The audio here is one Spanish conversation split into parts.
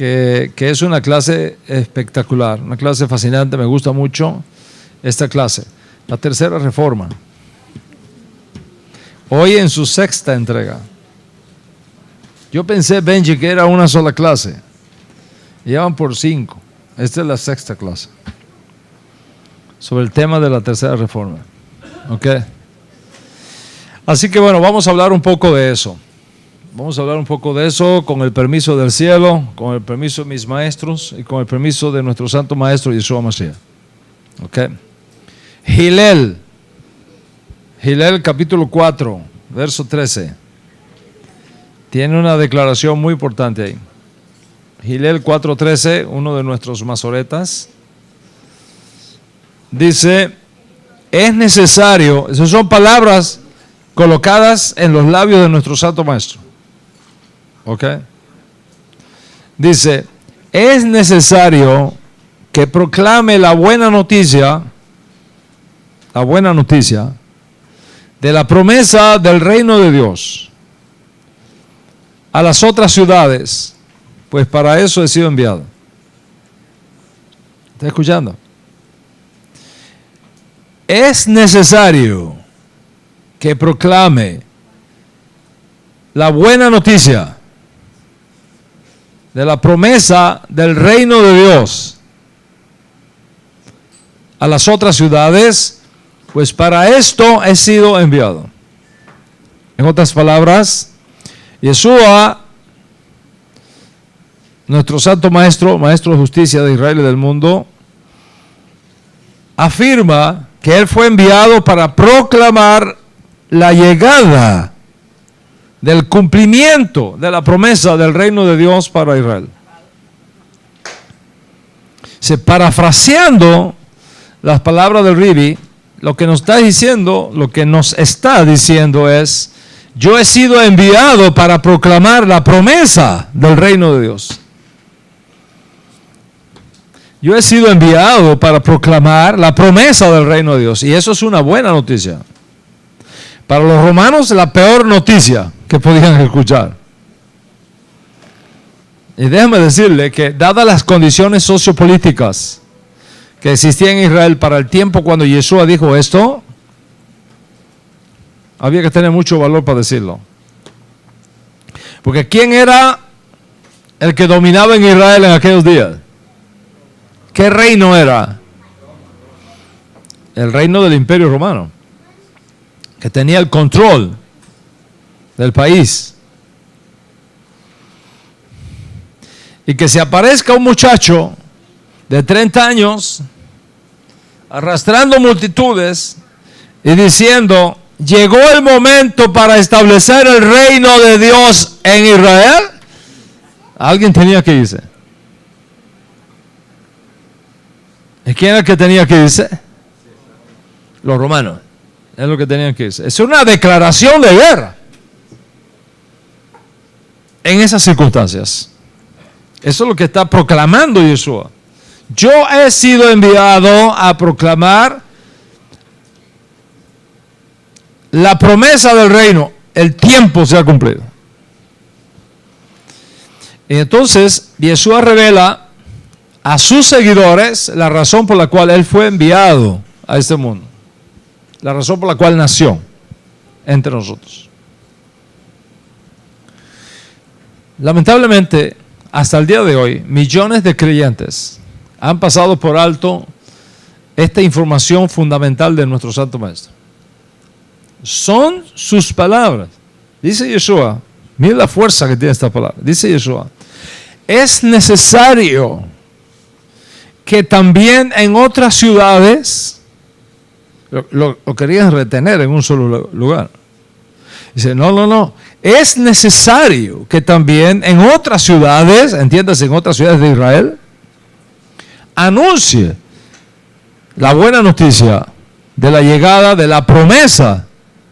que es una clase espectacular, una clase fascinante, me gusta mucho esta clase. La tercera reforma. Hoy en su sexta entrega. Yo pensé, Benji, que era una sola clase. Llevan por 5. Esta es la sexta clase. Sobre el tema de la tercera reforma. ¿Ok? Así que bueno, vamos a hablar un poco de eso. Vamos a hablar un poco de eso con el permiso del cielo, con el permiso de mis maestros y con el permiso de nuestro santo maestro Yeshua Mashiach. ¿Ok? Hillel capítulo 4, verso 13. Tiene una declaración muy importante ahí. Hillel 4:13, uno de nuestros masoretas, dice, es necesario, esas son palabras colocadas en los labios de nuestro santo maestro. ¿Ok? Dice, es necesario que proclame la buena noticia de la promesa del reino de Dios a las otras ciudades, pues para eso he sido enviado. ¿Está escuchando? Es necesario que proclame la buena noticia de la promesa del reino de Dios a las otras ciudades, pues para esto he sido enviado. En otras palabras, Yeshua, nuestro santo maestro, maestro de justicia de Israel y del mundo, afirma que él fue enviado para proclamar la llegada del cumplimiento de la promesa del reino de Dios para Israel. Parafraseando las palabras del Ribi, lo que nos está diciendo es, yo he sido enviado para proclamar la promesa del reino de Dios. Yo he sido enviado para proclamar la promesa del reino de Dios. Y eso es una buena noticia. Para los romanos, la peor noticia que podían escuchar. Y déjame decirle que, dadas las condiciones sociopolíticas que existían en Israel para el tiempo cuando Yeshua dijo esto, había que tener mucho valor para decirlo. Porque ¿quién era el que dominaba en Israel en aquellos días? ¿Qué reino era? El reino del Imperio Romano, que tenía el control del país. Y que se aparezca un muchacho de 30 años arrastrando multitudes y diciendo, llegó el momento para establecer el reino de Dios en Israel, alguien tenía que irse. ¿Y quién era el que tenía que irse? Los romanos. Es lo que tenían que irse. Es una declaración de guerra en esas circunstancias. Eso es lo que está proclamando Yeshua. Yo he sido enviado a proclamar la promesa del reino. El tiempo se ha cumplido. Y entonces Yeshua revela a sus seguidores la razón por la cual él fue enviado a este mundo. La razón por la cual nació entre nosotros. Lamentablemente, hasta el día de hoy, millones de creyentes han pasado por alto esta información fundamental de nuestro Santo Maestro. Son sus palabras. Dice Yeshua, mira la fuerza que tiene esta palabra. Dice Yeshua, es necesario que también en otras ciudades, lo querían retener en un solo lugar. Dice, no, es necesario que también en otras ciudades, entiéndase, en otras ciudades de Israel, anuncie la buena noticia de la llegada, de la promesa,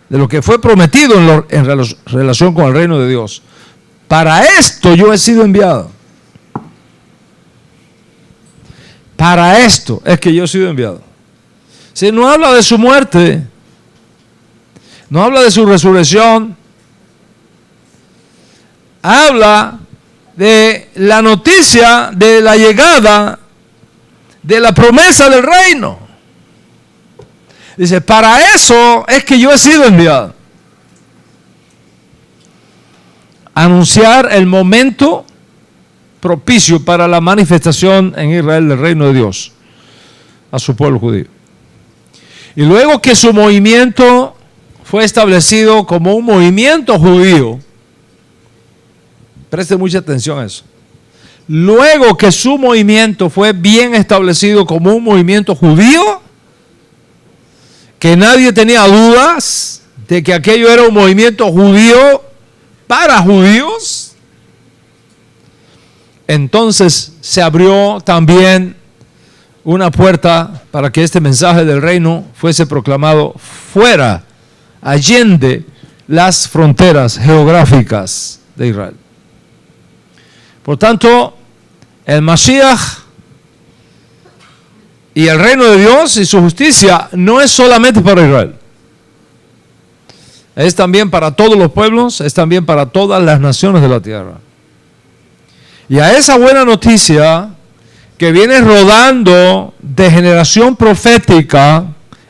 de lo que fue prometido en relación con el reino de Dios. Para esto yo he sido enviado. Para esto es que yo he sido enviado. Si no habla de su muerte, no habla de su resurrección, habla de la noticia de la llegada de la promesa del reino. Dice, para eso es que yo he sido enviado. Anunciar el momento propicio para la manifestación en Israel del reino de Dios a su pueblo judío. Y luego que su movimiento fue establecido como un movimiento judío, preste mucha atención a eso. Luego que su movimiento fue bien establecido como un movimiento judío, que nadie tenía dudas de que aquello era un movimiento judío para judíos, entonces se abrió también una puerta para que este mensaje del reino fuese proclamado fuera, allende las fronteras geográficas de Israel. Por tanto, el Mashiach y el reino de Dios y su justicia no es solamente para Israel. Es también para todos los pueblos, es también para todas las naciones de la tierra. Y a esa buena noticia que viene rodando de generación profética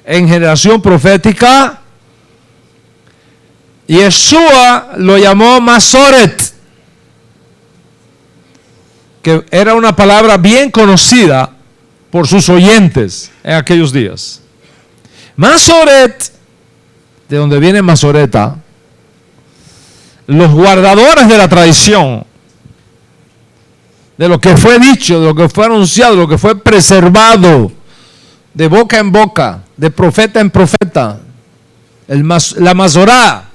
en generación profética, Yeshua lo llamó Masoret, que era una palabra bien conocida por sus oyentes en aquellos días. Masoret, de donde viene Masoreta, los guardadores de la tradición, de lo que fue dicho, de lo que fue anunciado, de lo que fue preservado, de boca en boca, de profeta en profeta, la Masorá.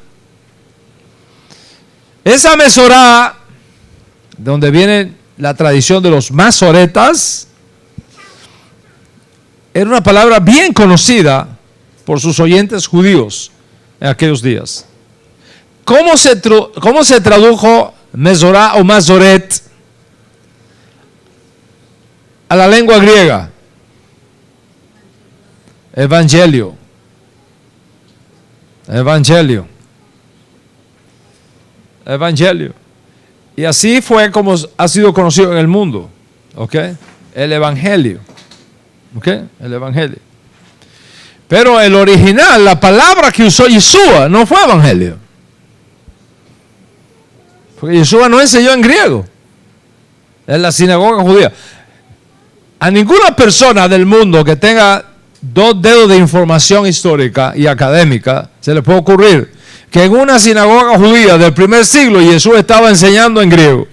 Esa Masorá, de donde viene la tradición de los masoretas, era una palabra bien conocida por sus oyentes judíos en aquellos días. ¿Cómo se tradujo Mesorá o Masoret a la lengua griega? Evangelio. Evangelio. Evangelio. Y así fue como ha sido conocido en el mundo. ¿Ok? El Evangelio. ¿Ok? El Evangelio. Pero el original, la palabra que usó Yeshua, no fue Evangelio. Porque Yeshua no enseñó en griego. En la sinagoga judía. A ninguna persona del mundo que tenga 2 dedos de información histórica y académica se le puede ocurrir que en una sinagoga judía del primer siglo Jesús estaba enseñando en griego.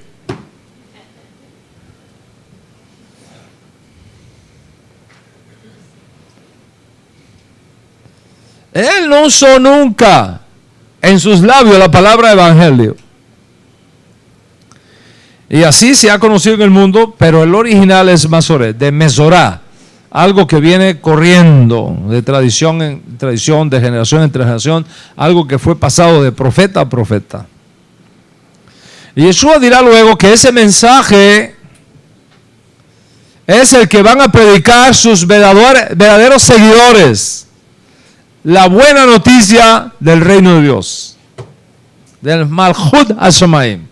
Él no usó nunca en sus labios la palabra evangelio. Y así se ha conocido en el mundo, pero el original es Masoret, de Mesorá, algo que viene corriendo de tradición en tradición, de generación en generación, algo que fue pasado de profeta a profeta. Y Yeshua dirá luego que ese mensaje es el que van a predicar sus verdaderos seguidores. La buena noticia del reino de Dios, del Malchut HaShamayim.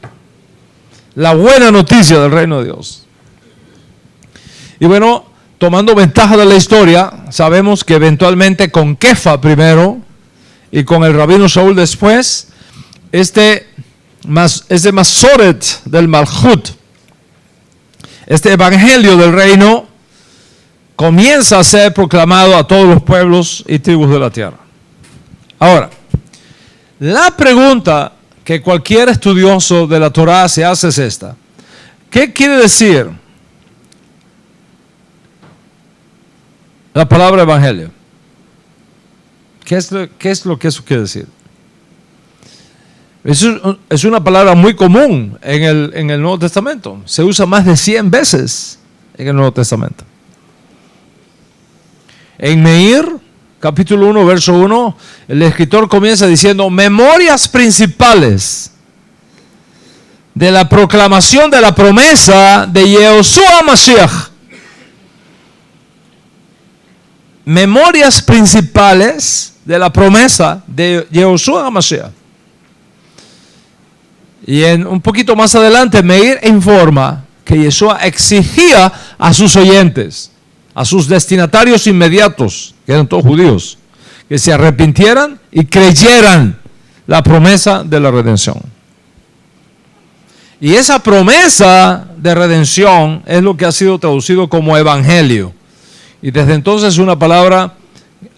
La buena noticia del reino de Dios. Y bueno, tomando ventaja de la historia, sabemos que eventualmente con Kefa primero y con el rabino Shaul después, este Masoret del Malchut, este evangelio del reino, comienza a ser proclamado a todos los pueblos y tribus de la tierra. Ahora, la pregunta que cualquier estudioso de la Torá se hace es esta: ¿qué quiere decir la palabra evangelio? ¿Qué es lo que eso quiere decir? Es una palabra muy común en el Nuevo Testamento. Se usa más de 100 veces en el Nuevo Testamento. En Meir, capítulo 1, verso 1, el escritor comienza diciendo: memorias principales de la proclamación de la promesa de Yehoshua Mashiach. Memorias principales de la promesa de Yehoshua Mashiach. Y un poquito más adelante, Meir informa que Yeshua exigía a sus oyentes, a sus destinatarios inmediatos, que eran todos judíos, que se arrepintieran y creyeran la promesa de la redención. Y esa promesa de redención es lo que ha sido traducido como evangelio. Y desde entonces es una palabra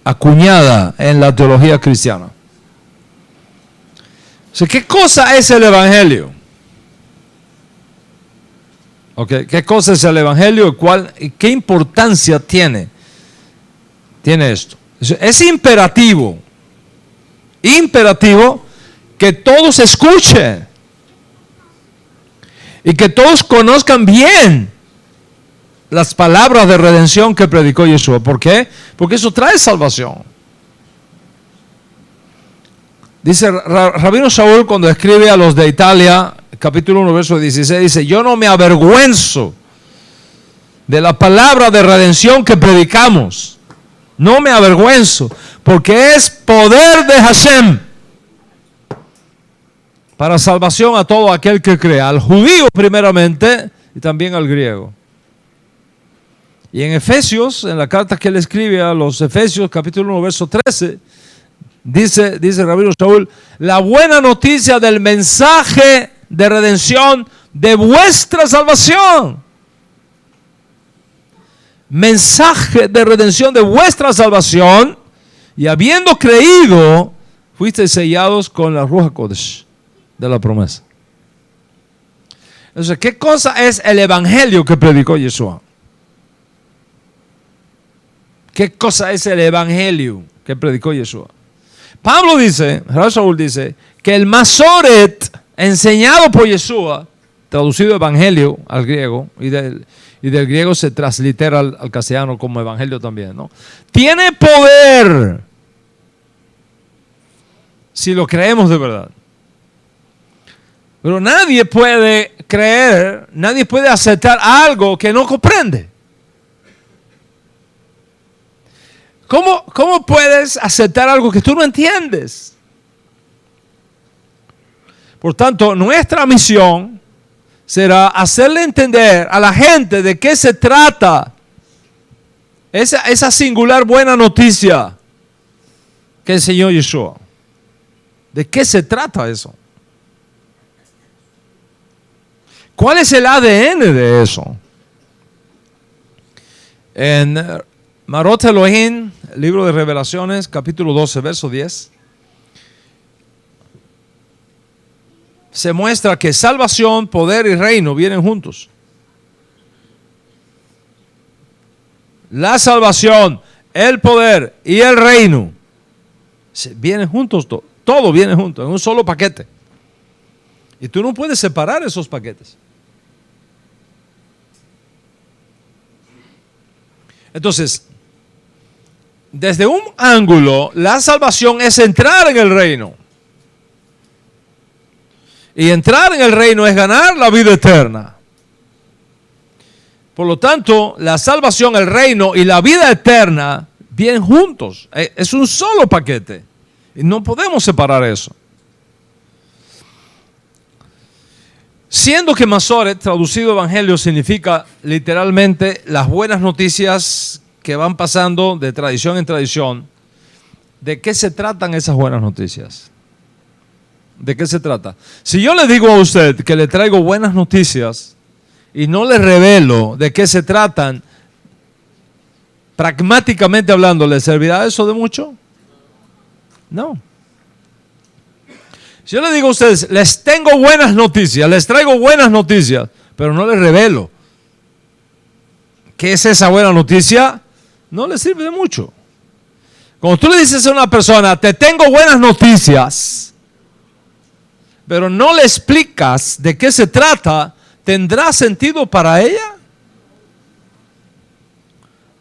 acuñada en la teología cristiana. O sea, ¿qué cosa es el evangelio? Okay. ¿Qué cosa es el evangelio y qué importancia tiene esto? Es imperativo que todos escuchen y que todos conozcan bien las palabras de redención que predicó Yeshua. ¿Por qué? Porque eso trae salvación. Dice Rabino Shaul cuando escribe a los de Italia, capítulo 1, verso 16, dice: yo no me avergüenzo de la palabra de redención que predicamos. No me avergüenzo, porque es poder de Hashem para salvación a todo aquel que crea, al judío primeramente y también al griego. Y en Efesios, en la carta que él escribe a los Efesios, capítulo 1, verso 13, dice Rabino Shaul: la buena noticia del mensaje de redención de vuestra salvación. Mensaje de redención de vuestra salvación, y habiendo creído, fuisteis sellados con la Ruach Kodesh de la promesa. Entonces, ¿qué cosa es el evangelio que predicó Yeshua? ¿Qué cosa es el evangelio que predicó Yeshua? Pablo dice, Shaul dice, que el Masoret enseñado por Yeshua, traducido evangelio al griego, y del griego se translitera al castellano como evangelio también, ¿no? Tiene poder si lo creemos de verdad. Pero nadie puede creer, nadie puede aceptar algo que no comprende. ¿Cómo puedes aceptar algo que tú no entiendes? Por tanto, nuestra misión será hacerle entender a la gente de qué se trata esa singular buena noticia que enseñó Yeshua. ¿De qué se trata eso? ¿Cuál es el ADN de eso? En Marot Elohim, libro de Revelaciones, capítulo 12, verso 10, se muestra que salvación, poder y reino vienen juntos. La salvación, el poder y el reino vienen juntos, todo viene junto, en un solo paquete. Y tú no puedes separar esos paquetes. Entonces, desde un ángulo, la salvación es entrar en el reino. Y entrar en el reino es ganar la vida eterna. Por lo tanto, la salvación, el reino y la vida eterna vienen juntos. Es un solo paquete. Y no podemos separar eso. Siendo que Masoret, traducido evangelio, significa literalmente las buenas noticias que van pasando de tradición en tradición, ¿de qué se tratan esas buenas noticias? ¿De qué se trata? Si yo le digo a usted que le traigo buenas noticias y no le revelo de qué se tratan, pragmáticamente hablando, ¿le servirá eso de mucho? No. Si yo le digo a ustedes, les tengo buenas noticias, les traigo buenas noticias, pero no les revelo qué es esa buena noticia, no les sirve de mucho. Cuando tú le dices a una persona, te tengo buenas noticias, pero no le explicas de qué se trata, ¿tendrá sentido para ella?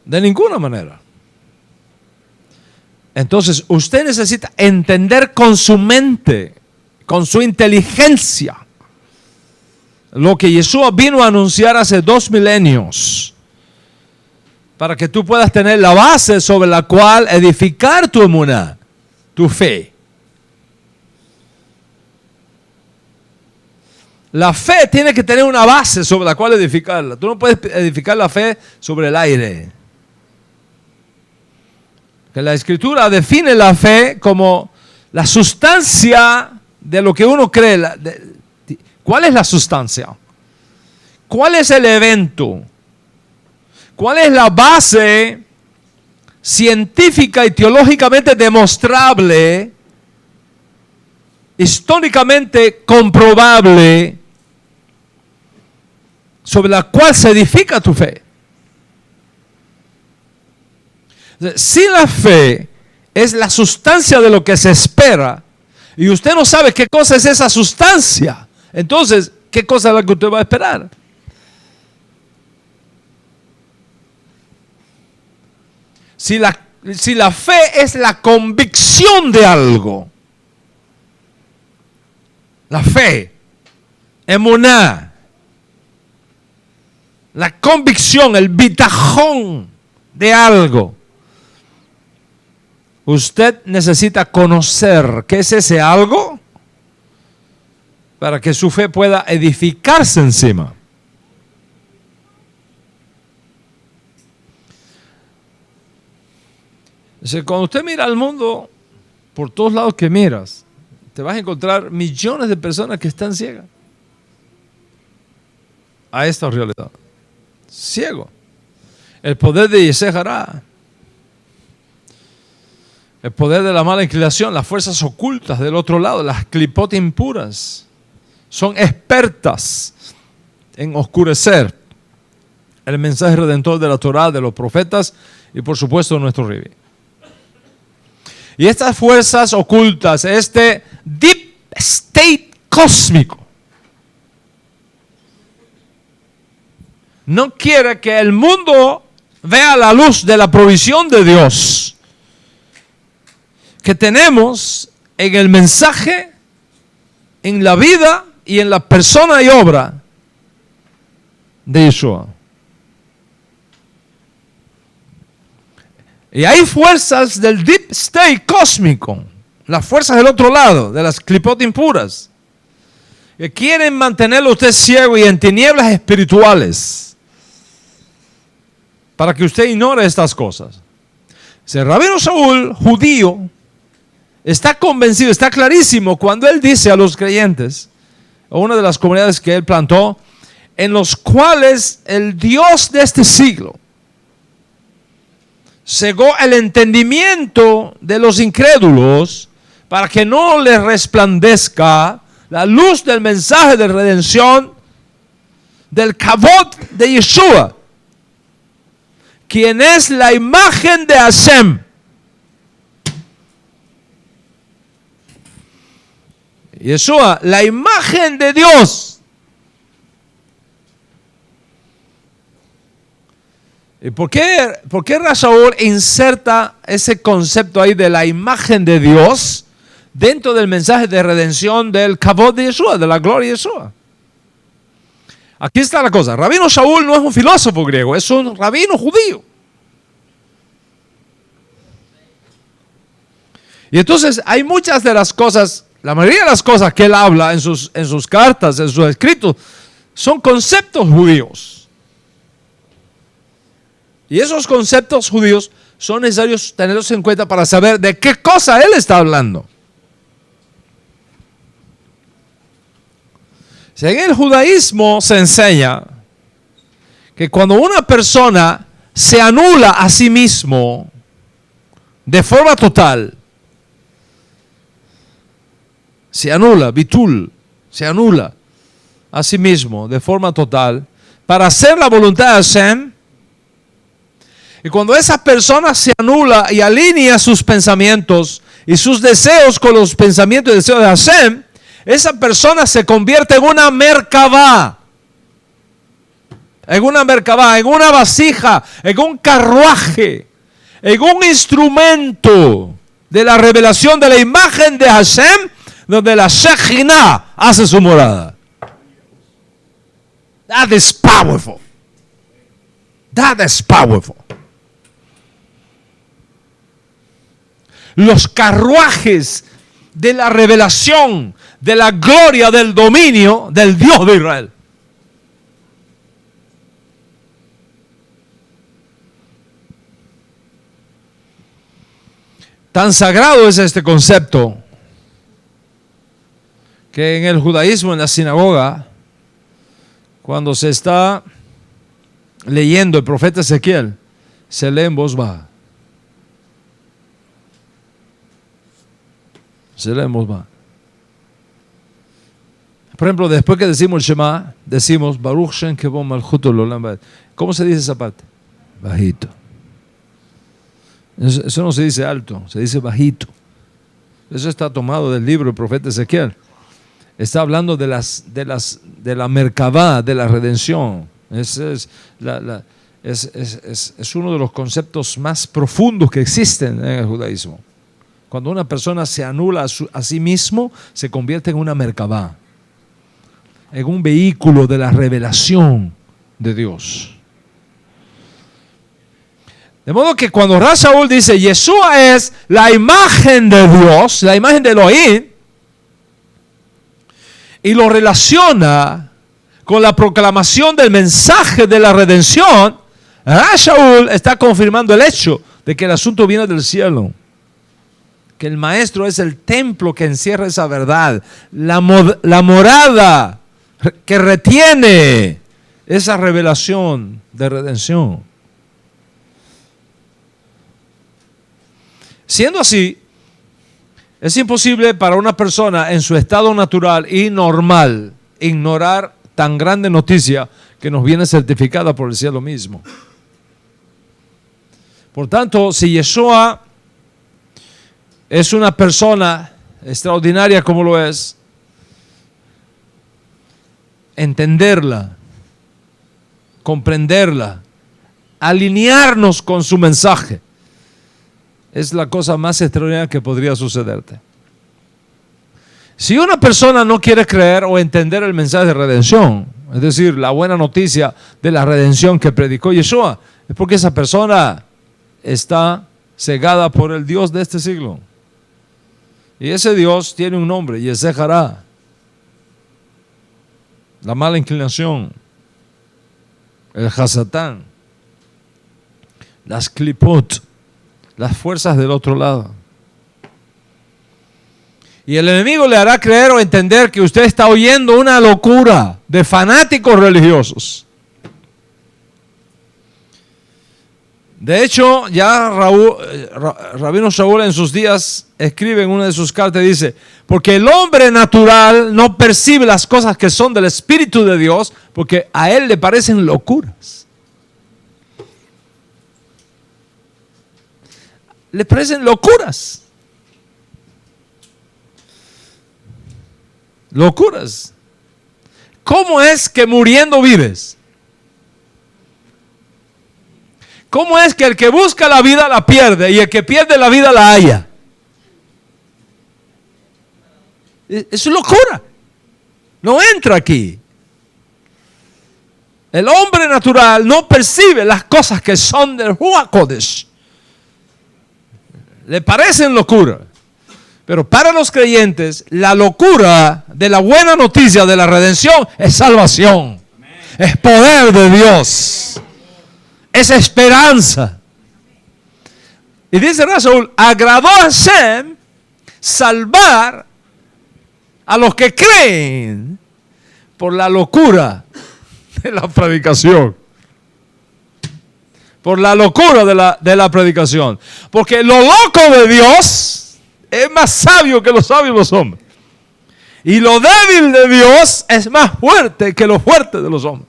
De ninguna manera. Entonces, usted necesita entender con su mente, con su inteligencia, lo que Yeshua vino a anunciar hace 2 milenios, para que tú puedas tener la base sobre la cual edificar tu emuná, tu fe. La fe tiene que tener una base sobre la cual edificarla. Tú no puedes edificar la fe sobre el aire. Que la Escritura define la fe como la sustancia de lo que uno cree. ¿Cuál es la sustancia? ¿Cuál es el evento? ¿Cuál es la base científica y teológicamente demostrable, históricamente comprobable, sobre la cual se edifica tu fe? Si la fe es la sustancia de lo que se espera y usted no sabe qué cosa es esa sustancia, entonces, ¿qué cosa es la que usted va a esperar? Si la fe es la convicción de algo, la fe, emuná, la convicción, el bitajón de algo, usted necesita conocer qué es ese algo para que su fe pueda edificarse encima. Cuando usted mira al mundo, por todos lados que miras, te vas a encontrar millones de personas que están ciegas a esta realidad. Ciego. El poder de Yetzer Hará, el poder de la mala inclinación, las fuerzas ocultas del otro lado, las clipot impuras, son expertas en oscurecer el mensaje redentor de la Torá, de los profetas y por supuesto de nuestro Rebbe. Y estas fuerzas ocultas, este deep state cósmico, no quiere que el mundo vea la luz de la provisión de Dios que tenemos en el mensaje, en la vida y en la persona y obra de Yeshua. Y hay fuerzas del deep state cósmico, las fuerzas del otro lado, de las clipot impuras, que quieren mantenerlo usted ciego y en tinieblas espirituales, para que usted ignore estas cosas. El rabino Shaul, judío, está convencido, está clarísimo cuando él dice a los creyentes, a una de las comunidades que él plantó, en los cuales el Dios de este siglo cegó el entendimiento de los incrédulos para que no les resplandezca la luz del mensaje de redención del Kavod de Yeshua, quien es la imagen de Hashem. Yeshua, la imagen de Dios. ¿Y por qué Shaul inserta ese concepto ahí de la imagen de Dios dentro del mensaje de redención del Kavod de Yeshua, de la gloria de Yeshua? Aquí está la cosa. Rabino Shaul no es un filósofo griego, es un rabino judío. Y entonces hay muchas de las cosas, la mayoría de las cosas que él habla en sus cartas, en sus escritos, son conceptos judíos. Y esos conceptos judíos son necesarios tenerlos en cuenta para saber de qué cosa él está hablando. En el judaísmo se enseña que cuando una persona se anula a sí mismo de forma total, se anula, bitul, se anula a sí mismo de forma total para hacer la voluntad de Hashem. Y cuando esa persona se anula y alinea sus pensamientos y sus deseos con los pensamientos y deseos de Hashem, esa persona se convierte en una merkabá, en una vasija, en un carruaje, en un instrumento de la revelación de la imagen de Hashem, donde la Shekhinah hace su morada. That is powerful. That is powerful. Los carruajes de la revelación de la gloria del dominio del Dios de Israel. Tan sagrado es este concepto que en el judaísmo, en la sinagoga, cuando se está leyendo el profeta Ezequiel, se lee en voz baja. Se lee en voz baja. Por ejemplo, después que decimos el Shema, decimos Baruch Shem Kevod Malchuto L'Olam Vaed. ¿Cómo se dice esa parte? Bajito. Eso no se dice alto, se dice bajito. Eso está tomado del libro del profeta Ezequiel. Está hablando de la merkabá, de la redención. Es uno de los conceptos más profundos que existen en el judaísmo. Cuando una persona se anula a sí mismo, se convierte en una merkabá, en un vehículo de la revelación de Dios. De modo que cuando Rav Shaul dice Yeshua es la imagen de Dios, la imagen de Elohim, y lo relaciona con la proclamación del mensaje de la redención, Rav Shaul está confirmando el hecho de que el asunto viene del cielo, que el maestro es el templo que encierra esa verdad, la morada que retiene esa revelación de redención. Siendo así, es imposible para una persona en su estado natural y normal ignorar tan grande noticia que nos viene certificada por el cielo mismo. Por tanto, si Yeshua es una persona extraordinaria como lo es, entenderla, comprenderla, alinearnos con su mensaje, es la cosa más extraordinaria que podría sucederte. Si una persona no quiere creer o entender el mensaje de redención, es decir, la buena noticia de la redención que predicó Yeshua, es porque esa persona está cegada por el Dios de este siglo. Y ese Dios tiene un nombre, Yesejará, la mala inclinación, el Hasatán, las Klipot, las fuerzas del otro lado. Y el enemigo le hará creer o entender que usted está oyendo una locura de fanáticos religiosos. De hecho, ya Rabino Shaul en sus días escribe en una de sus cartas y dice, porque el hombre natural no percibe las cosas que son del Espíritu de Dios, porque a él le parecen locuras. Le parecen locuras. Locuras. ¿Cómo es que muriendo vives? ¿Cómo es que el que busca la vida la pierde y el que pierde la vida la halla? Es locura. No entra aquí. El hombre natural no percibe las cosas que son del Ruach Kodesh. Le parecen locura. Pero para los creyentes, la locura de la buena noticia de la redención es salvación. Amén. Es poder de Dios. Es esperanza. Y dice Rasul, agradó a Hashem salvar a los que creen por la locura de la predicación. Por la locura de la predicación. Porque lo loco de Dios es más sabio que los sabios de los hombres. Y lo débil de Dios es más fuerte que lo fuerte de los hombres.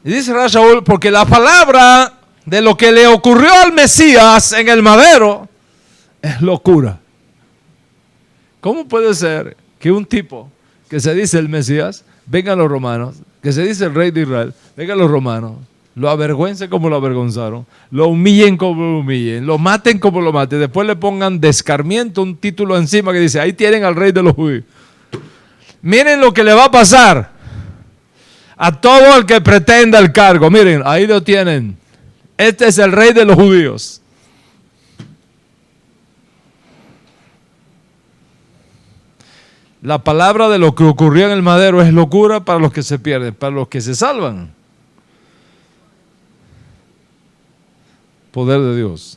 Y dice Shaul, porque la palabra de lo que le ocurrió al Mesías en el madero es locura. ¿Cómo puede ser que un tipo que se dice el Mesías, vengan los romanos, que se dice el rey de Israel, vengan los romanos, lo avergüencen como lo avergonzaron, lo humillen como lo humillen, lo maten como lo maten, después le pongan de escarmiento un título encima que dice, ahí tienen al rey de los judíos? Miren lo que le va a pasar a todo el que pretenda el cargo. Miren, ahí lo tienen. Este es el rey de los judíos. La palabra de lo que ocurrió en el madero es locura para los que se pierden, para los que se salvan. Poder de Dios.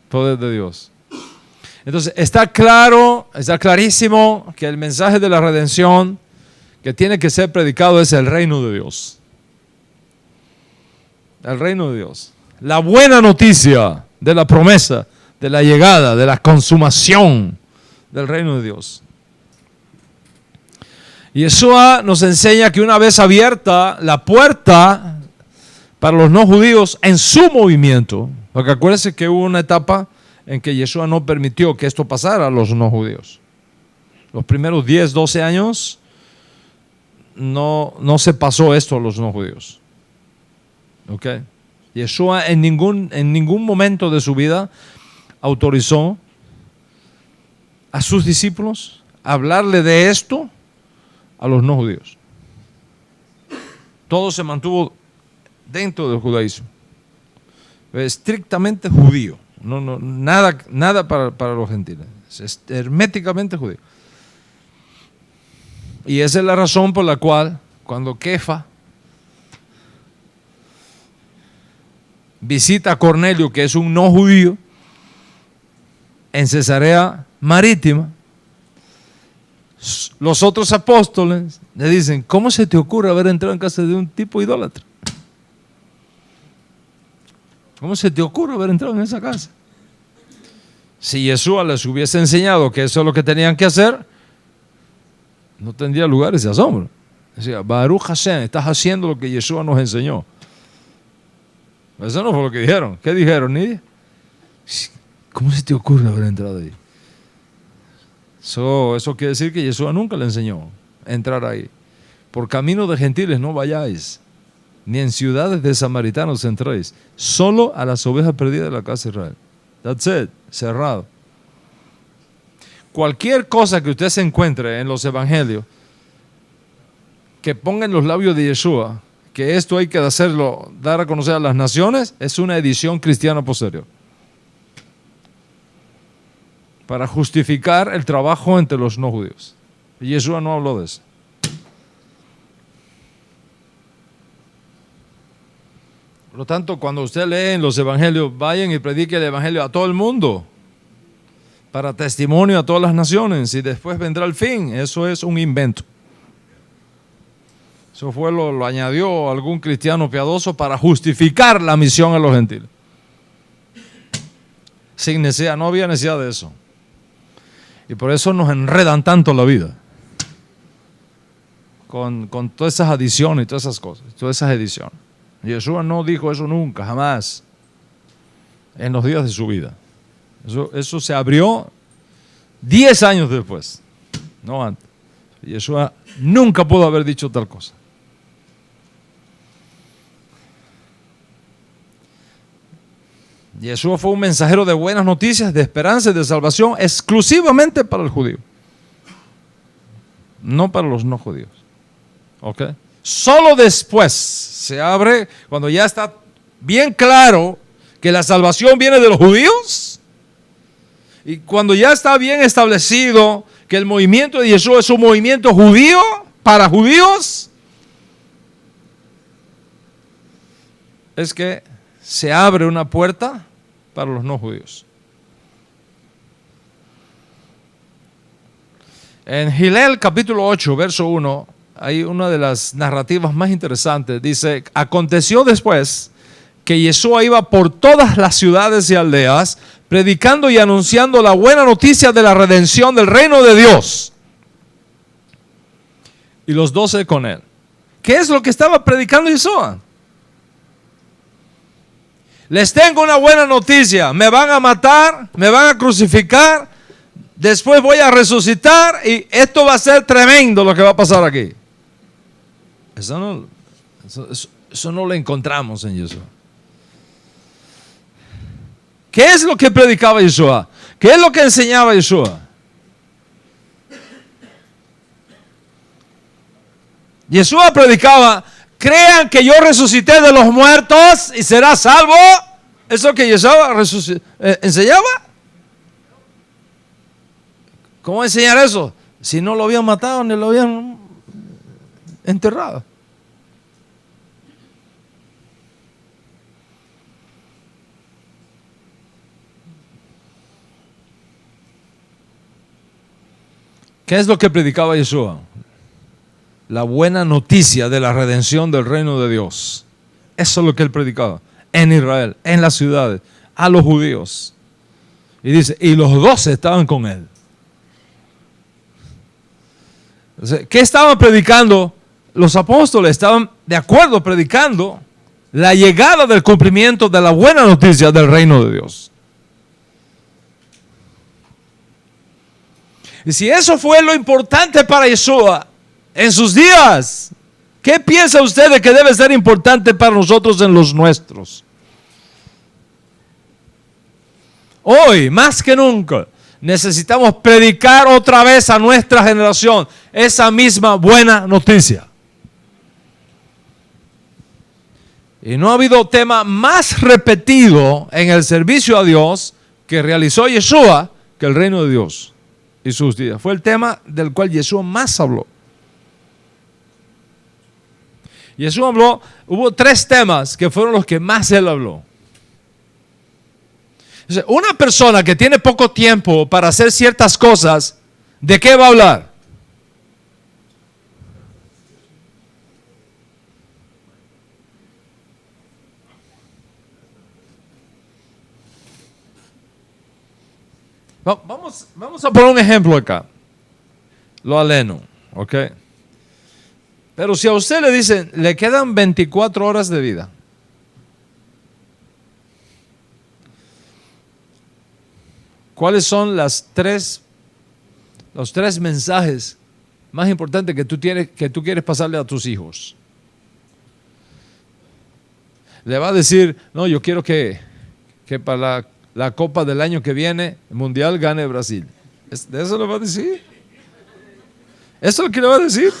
Poder de Dios. Entonces, está clarísimo que el mensaje de la redención que tiene que ser predicado es el reino de Dios. El reino de Dios. La buena noticia de la promesa, de la llegada, de la consumación del reino de Dios. Y Yeshua nos enseña que una vez abierta la puerta para los no judíos en su movimiento, porque acuérdense que hubo una etapa en que Yeshua no permitió que esto pasara a los no judíos. Los primeros 10, 12 años no se pasó esto a los no judíos. ¿Ok? Yeshua en ningún momento de su vida autorizó a sus discípulos a hablarle de esto a los no judíos. Todo se mantuvo dentro del judaísmo. Estrictamente judío. Nada para los gentiles. Es herméticamente judío. Y esa es la razón por la cual cuando Kefa visita a Cornelio, que es un no judío, en Cesarea Marítima, los otros apóstoles le dicen: ¿cómo se te ocurre haber entrado en casa de un tipo idólatra? ¿Cómo se te ocurre haber entrado en esa casa? Si Yeshua les hubiese enseñado que eso es lo que tenían que hacer, no tendría lugar ese asombro. Decía: Baruch Hashem, estás haciendo lo que Yeshua nos enseñó. Eso no fue lo que dijeron. ¿Qué dijeron, Nidia? ¿Cómo se te ocurre haber entrado ahí? Eso quiere decir que Yeshua nunca le enseñó a entrar ahí. Por camino de gentiles no vayáis, ni en ciudades de samaritanos entréis, solo a las ovejas perdidas de la casa de Israel. That's it, cerrado. Cualquier cosa que usted se encuentre en los evangelios que ponga en los labios de Yeshua que esto hay que hacerlo, dar a conocer a las naciones, es una edición cristiana posterior para justificar el trabajo entre los no judíos. Y Yeshua no habló de eso. Por lo tanto, cuando usted lee en los evangelios, vayan y prediquen el evangelio a todo el mundo, para testimonio a todas las naciones, y después vendrá el fin. Eso es un invento. Eso fue lo añadió algún cristiano piadoso para justificar la misión a los gentiles. Sin necesidad, no había necesidad de eso. Y por eso nos enredan tanto la vida. Con todas esas adiciones y todas esas cosas, todas esas ediciones. Yeshua no dijo eso nunca, jamás, en los días de su vida. Eso se abrió 10 años después, no antes. Yeshua nunca pudo haber dicho tal cosa. Yeshua fue un mensajero de buenas noticias, de esperanza y de salvación exclusivamente para el judío, no para los no judíos. ¿Ok? Solo después se abre, cuando ya está bien claro que la salvación viene de los judíos, y cuando ya está bien establecido que el movimiento de Yeshua es un movimiento judío para judíos, es que se abre una puerta para los no judíos. En Gilel capítulo 8, verso 1, hay una de las narrativas más interesantes. Dice: aconteció después que Yeshua iba por todas las ciudades y aldeas, predicando y anunciando la buena noticia de la redención del reino de Dios. Y los 12 con él. ¿Qué es lo que estaba predicando Yeshua? Les tengo una buena noticia: me van a matar, me van a crucificar, después voy a resucitar y esto va a ser tremendo lo que va a pasar aquí. Eso no lo encontramos en Yeshua. ¿Qué es lo que predicaba Yeshua? ¿Qué es lo que enseñaba Yeshua? Yeshua predicaba: crean que yo resucité de los muertos y será salvo. ¿Eso que Yeshua enseñaba? ¿Cómo enseñar eso? Si no lo habían matado ni lo habían enterrado. ¿Qué es lo que predicaba Yeshua? La buena noticia de la redención del reino de Dios. Eso es lo que él predicaba en Israel, en las ciudades, a los judíos. Y dice, y los 12 estaban con él. ¿Qué estaban predicando? Los apóstoles estaban de acuerdo predicando la llegada del cumplimiento de la buena noticia del reino de Dios. Y si eso fue lo importante para Yeshua en sus días, ¿qué piensa usted de que debe ser importante para nosotros en los nuestros? Hoy, más que nunca, necesitamos predicar otra vez a nuestra generación esa misma buena noticia. Y no ha habido tema más repetido en el servicio a Dios que realizó Yeshua que el reino de Dios y sus días. Fue el tema del cual Yeshua más habló. Yeshua habló, hubo 3 temas que fueron los que más él habló. Una persona que tiene poco tiempo para hacer ciertas cosas, ¿de qué va a hablar? Vamos a poner un ejemplo acá. Lo aleno, ¿ok? Pero si a usted le dicen, le quedan 24 horas de vida, ¿cuáles son los 3 mensajes más importantes que tú quieres pasarle a tus hijos? Le va a decir, no, yo quiero que para la Copa del año que viene, el Mundial, gane Brasil. ¿De eso le va a decir? ¿Eso es lo que le va a decir?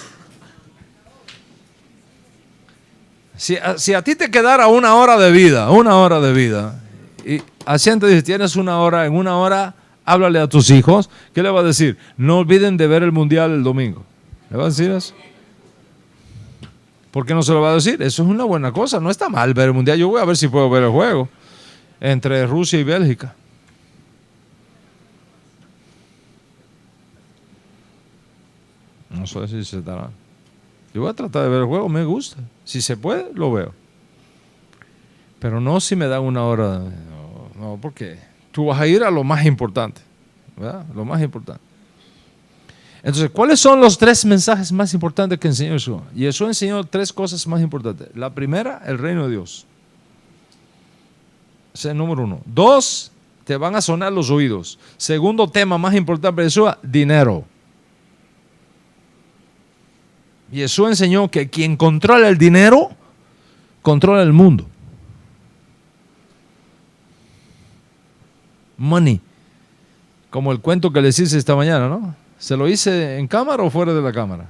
Si a ti te quedara 1 hora de vida, y Hacienda dice, tienes 1 hora, en 1 hora háblale a tus hijos, ¿qué le va a decir? No olviden de ver el Mundial el domingo. ¿Le va a decir eso? ¿Por qué no se lo va a decir? Eso es una buena cosa, no está mal ver el Mundial. Yo voy a ver si puedo ver el juego entre Rusia y Bélgica. No sé si se dará. Yo voy a tratar de ver el juego, me gusta. Si se puede, lo veo. Pero no si me dan 1 hora. No, porque tú vas a ir a lo más importante, ¿verdad? Lo más importante. Entonces, ¿cuáles son los 3 mensajes más importantes que enseñó Yeshua? Y Yeshua enseñó 3 cosas más importantes. La primera, el reino de Dios. Ese es el número 1. 2, te van a sonar los oídos. Segundo tema más importante para Yeshua, dinero. Yeshua enseñó que quien controla el dinero, controla el mundo. Money. Como el cuento que les hice esta mañana, ¿no? ¿Se lo hice en cámara o fuera de la cámara?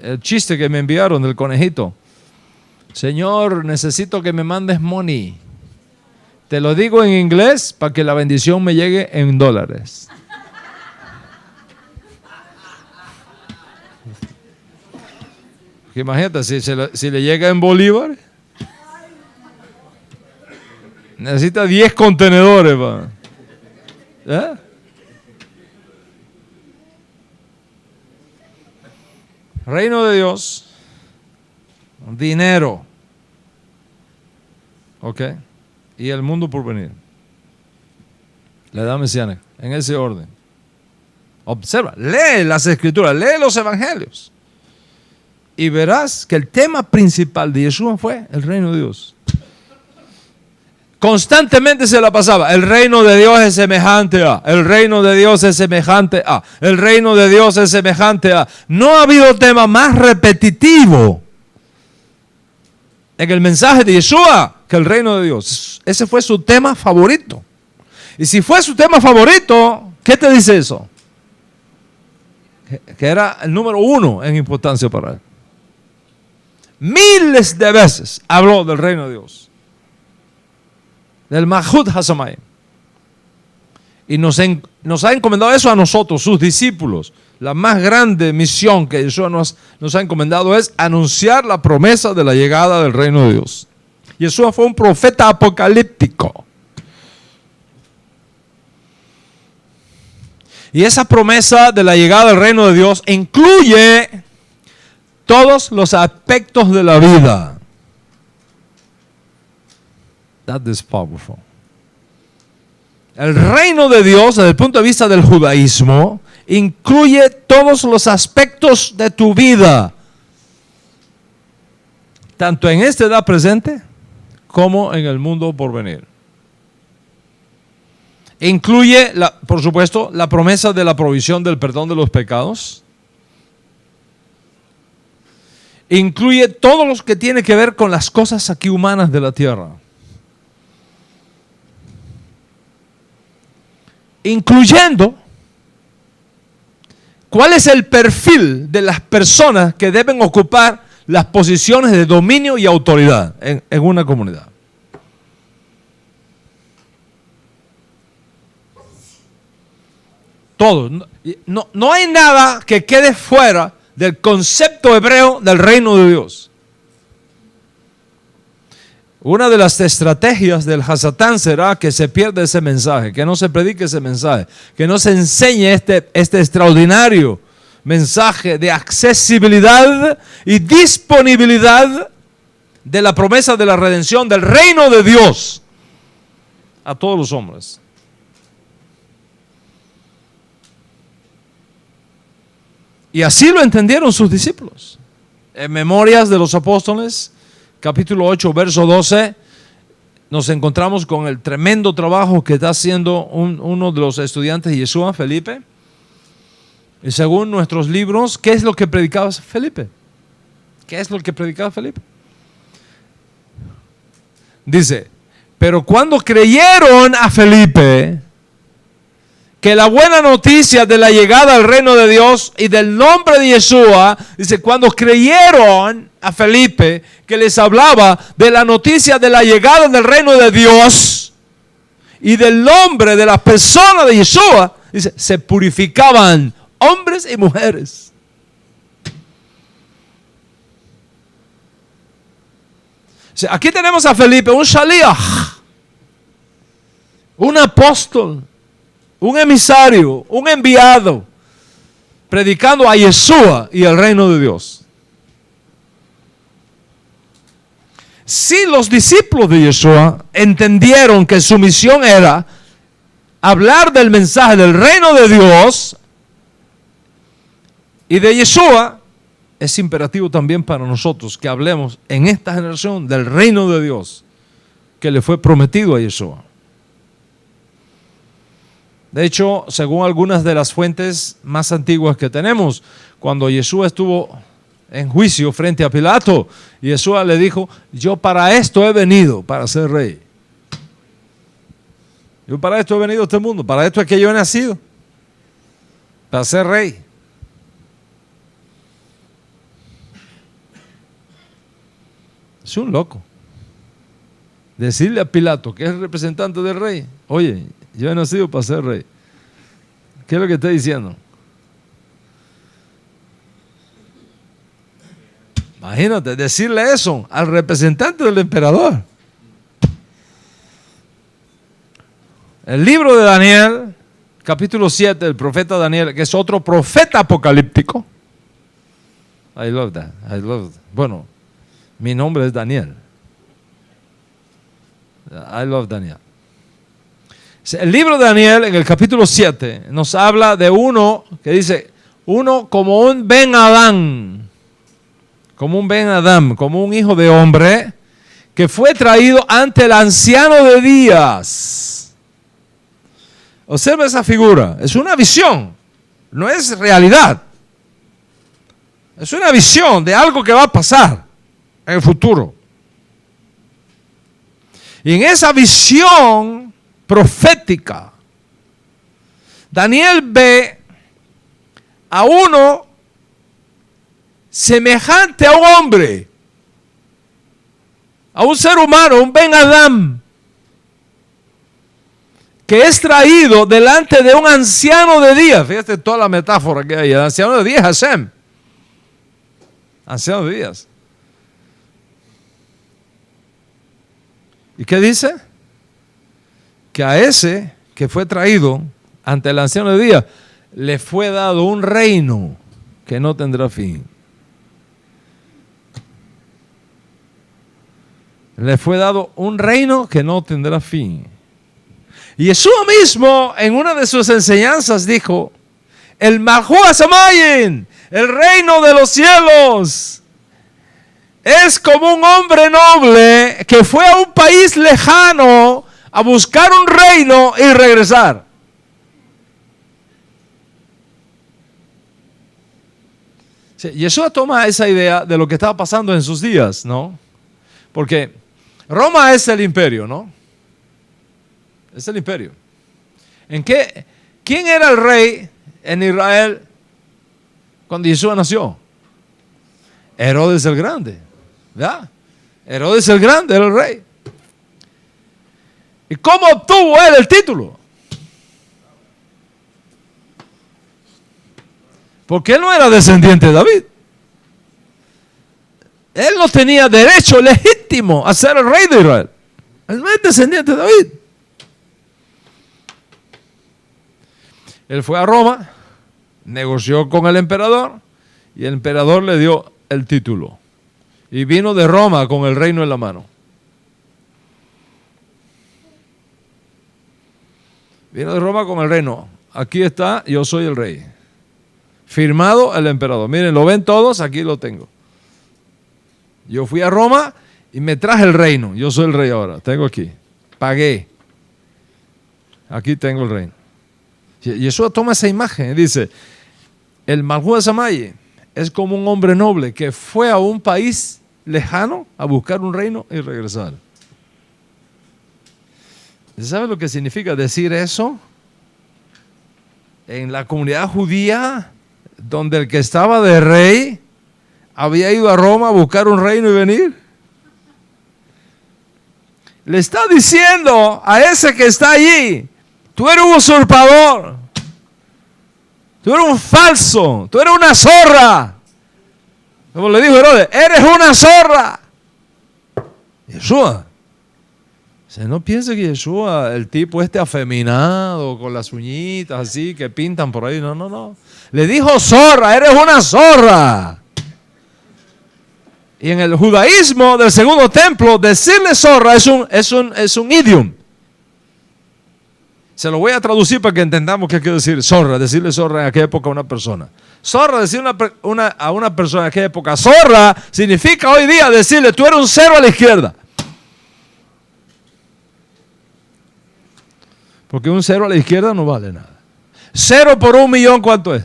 El chiste que me enviaron del conejito. Señor, necesito que me mandes money. Te lo digo en inglés para que la bendición me llegue en dólares. Imagínate, si le llega en bolívar, necesita 10 contenedores. ¿Eh? Reino de Dios, dinero, ¿ok? Y el mundo por venir. La edad mesiánica, en ese orden. Observa, lee las escrituras, lee los evangelios. Y verás que el tema principal de Yeshua fue el reino de Dios. Constantemente se la pasaba. El reino de Dios es semejante a. El reino de Dios es semejante a. El reino de Dios es semejante a. No ha habido tema más repetitivo en el mensaje de Yeshua que el reino de Dios. Ese fue su tema favorito. Y si fue su tema favorito, ¿qué te dice eso? Que era el número 1 en importancia para él. Miles de veces habló del reino de Dios, del Malchut HaShamayim. Y nos ha encomendado eso a nosotros, sus discípulos. La más grande misión que Yeshua nos ha encomendado es anunciar la promesa de la llegada del reino de Dios. Yeshua fue un profeta apocalíptico. Y esa promesa de la llegada del reino de Dios incluye todos los aspectos de la vida. That is powerful. El reino de Dios, desde el punto de vista del judaísmo, incluye todos los aspectos de tu vida, tanto en esta edad presente como en el mundo por venir. Incluye, por supuesto, la promesa de la provisión del perdón de los pecados. Incluye todo lo que tiene que ver con las cosas aquí humanas de la tierra. Incluyendo cuál es el perfil de las personas que deben ocupar las posiciones de dominio y autoridad en una comunidad. Todo. No hay nada que quede fuera del concepto hebreo del reino de Dios. Una de las estrategias del Hasatán será que se pierda ese mensaje, que no se predique ese mensaje, que no se enseñe este extraordinario mensaje de accesibilidad y disponibilidad de la promesa de la redención del reino de Dios a todos los hombres. Y así lo entendieron sus discípulos. En Memorias de los Apóstoles, capítulo 8, verso 12, nos encontramos con el tremendo trabajo que está haciendo uno de los estudiantes de Yeshua, Felipe. Y según nuestros libros, ¿qué es lo que predicaba Felipe? ¿Qué es lo que predicaba Felipe? Dice, pero cuando creyeron a Felipe que la buena noticia de la llegada al reino de Dios y del nombre de Yeshua, dice, cuando creyeron a Felipe que les hablaba de la noticia de la llegada del reino de Dios y del nombre de la persona de Yeshua, dice, se purificaban hombres y mujeres. O sea, aquí tenemos a Felipe, un shaliach, un apóstol, un emisario, un enviado, predicando a Yeshua y el reino de Dios. Si los discípulos de Yeshua entendieron que su misión era hablar del mensaje del reino de Dios y de Yeshua, es imperativo también para nosotros que hablemos en esta generación del reino de Dios que le fue prometido a Yeshua. De hecho, según algunas de las fuentes más antiguas que tenemos, cuando Yeshua estuvo en juicio frente a Pilato, Yeshua le dijo, yo para esto he venido, para ser rey. Yo para esto he venido a este mundo, para esto es que yo he nacido, para ser rey. Es un loco. Decirle a Pilato, que es el representante del rey, oye, yo he nacido para ser rey. ¿Qué es lo que está diciendo? Imagínate, decirle eso al representante del emperador. El libro de Daniel, capítulo 7, el profeta Daniel, que es otro profeta apocalíptico. I love that. Bueno, mi nombre es Daniel. I love Daniel. El libro de Daniel, en el capítulo 7, nos habla de uno que dice, uno como un Ben Adán, como un hijo de hombre, que fue traído ante el anciano de días. Observa esa figura, es una visión, no es realidad. Es una visión de algo que va a pasar en el futuro. Y en esa visión profética, Daniel ve a uno semejante a un hombre, a un ser humano, un Ben Adán, que es traído delante de un anciano de días. Fíjate toda la metáfora que hay. El anciano de días es Hashem. Anciano de días. ¿Y qué dice? Que a ese que fue traído ante el anciano de días le fue dado un reino que no tendrá fin. Le fue dado un reino que no tendrá fin. Y Yeshua mismo en una de sus enseñanzas dijo, el Malhut HaShamayim, el reino de los cielos, es como un hombre noble que fue a un país lejano a buscar un reino y regresar. Sí, Yeshua toma esa idea de lo que estaba pasando en sus días, ¿no? Porque Roma es el imperio, ¿no? Es el imperio. ¿Quién era el rey en Israel cuando Yeshua nació? Herodes el Grande, ¿verdad? Herodes el Grande era el rey. ¿Y cómo obtuvo él el título? Porque él no era descendiente de David. Él no tenía derecho legítimo a ser el rey de Israel. Él no es descendiente de David. Él fue a Roma, negoció con el emperador y el emperador le dio el título. Y vino de Roma con el reino en la mano. Vino de Roma con el reino. Aquí está, yo soy el rey. Firmado el emperador. Miren, lo ven todos, aquí lo tengo. Yo fui a Roma y me traje el reino. Yo soy el rey ahora. Tengo aquí. Pagué. Aquí tengo el reino. Yeshua toma esa imagen y dice, el Malhut HaShamayim es como un hombre noble que fue a un país lejano a buscar un reino y regresar. ¿Sabe lo que significa decir eso? En la comunidad judía, donde el que estaba de rey había ido a Roma a buscar un reino y venir. Le está diciendo a ese que está allí, tú eres un usurpador, tú eres un falso, tú eres una zorra. Como le dijo Herodes, eres una zorra. Yeshua. No piense que Yeshua, el tipo afeminado, con las uñitas así, que pintan por ahí. No, no, no. Le dijo zorra, eres una zorra. Y en el judaísmo del segundo templo, decirle zorra es un idiom. Se lo voy a traducir para que entendamos qué quiere decir zorra. Decirle zorra en aquella época a una persona. Zorra, decirle a una persona en aquella época. Zorra significa hoy día decirle, tú eres un cero a la izquierda. Porque un cero a la izquierda no vale nada. 0 por 1 millón, ¿cuánto es?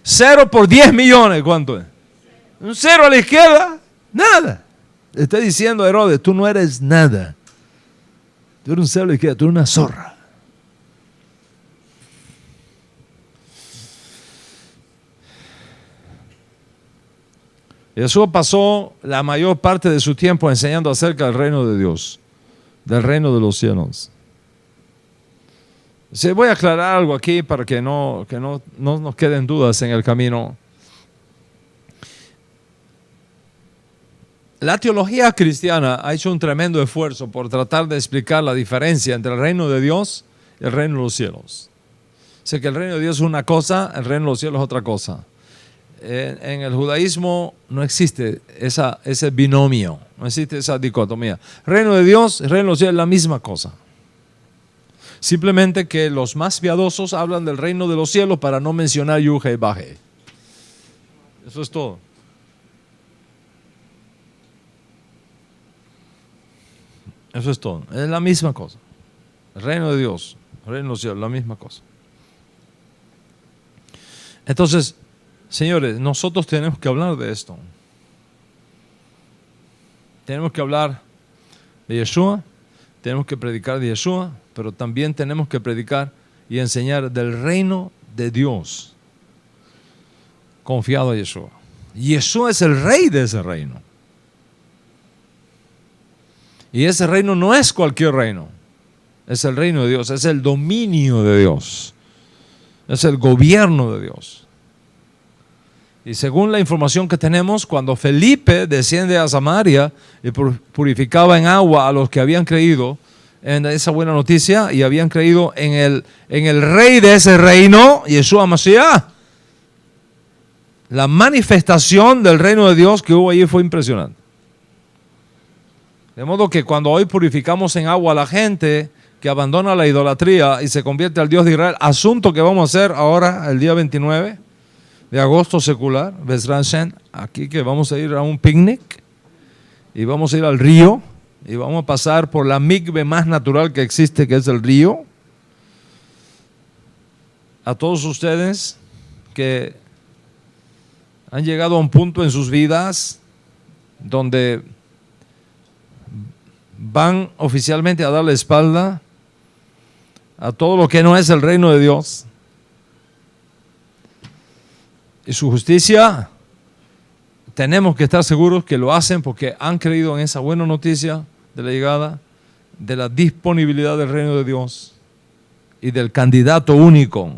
0 por 10 millones, ¿cuánto es? Un cero a la izquierda, nada. Le está diciendo Herodes, tú no eres nada. Tú eres un cero a la izquierda, tú eres una zorra. Jesús pasó la mayor parte de su tiempo enseñando acerca del reino de Dios, del reino de los cielos. Sí, voy a aclarar algo aquí para que no nos queden dudas en el camino. La teología cristiana ha hecho un tremendo esfuerzo por tratar de explicar la diferencia entre el reino de Dios y el reino de los cielos. Sé que el reino de Dios es una cosa, el reino de los cielos es otra cosa. En el judaísmo no existe ese binomio, no existe esa dicotomía. Reino de Dios y reino de los cielos es la misma cosa. Simplemente que los más piadosos hablan del reino de los cielos para no mencionar Yuhe y Baje. Eso es todo. Eso es todo. Es la misma cosa. El reino de Dios, el reino de los cielos, la misma cosa. Entonces, señores, nosotros tenemos que hablar de esto. Tenemos que hablar de Yeshua, tenemos que predicar de Yeshua, pero también tenemos que predicar y enseñar del reino de Dios, confiado a Yeshua. Yeshua es el rey de ese reino. Y ese reino no es cualquier reino. Es el reino de Dios, es el dominio de Dios, es el gobierno de Dios. Y según la información que tenemos, cuando Felipe desciende a Samaria y purificaba en agua a los que habían creído en esa buena noticia y habían creído en el rey de ese reino, Yeshua Mashiach, la manifestación del reino de Dios que hubo allí fue impresionante. De modo que cuando hoy purificamos en agua a la gente que abandona la idolatría y se convierte al Dios de Israel, asunto que vamos a hacer ahora el día 29 de agosto secular, Bezrat Hashem, aquí que vamos a ir a un picnic y vamos a ir al río y vamos a pasar por la migbe más natural que existe, que es el río. A todos ustedes que han llegado a un punto en sus vidas donde van oficialmente a dar la espalda a todo lo que no es el reino de Dios y su justicia, tenemos que estar seguros que lo hacen porque han creído en esa buena noticia de la llegada, de la disponibilidad del reino de Dios y del candidato único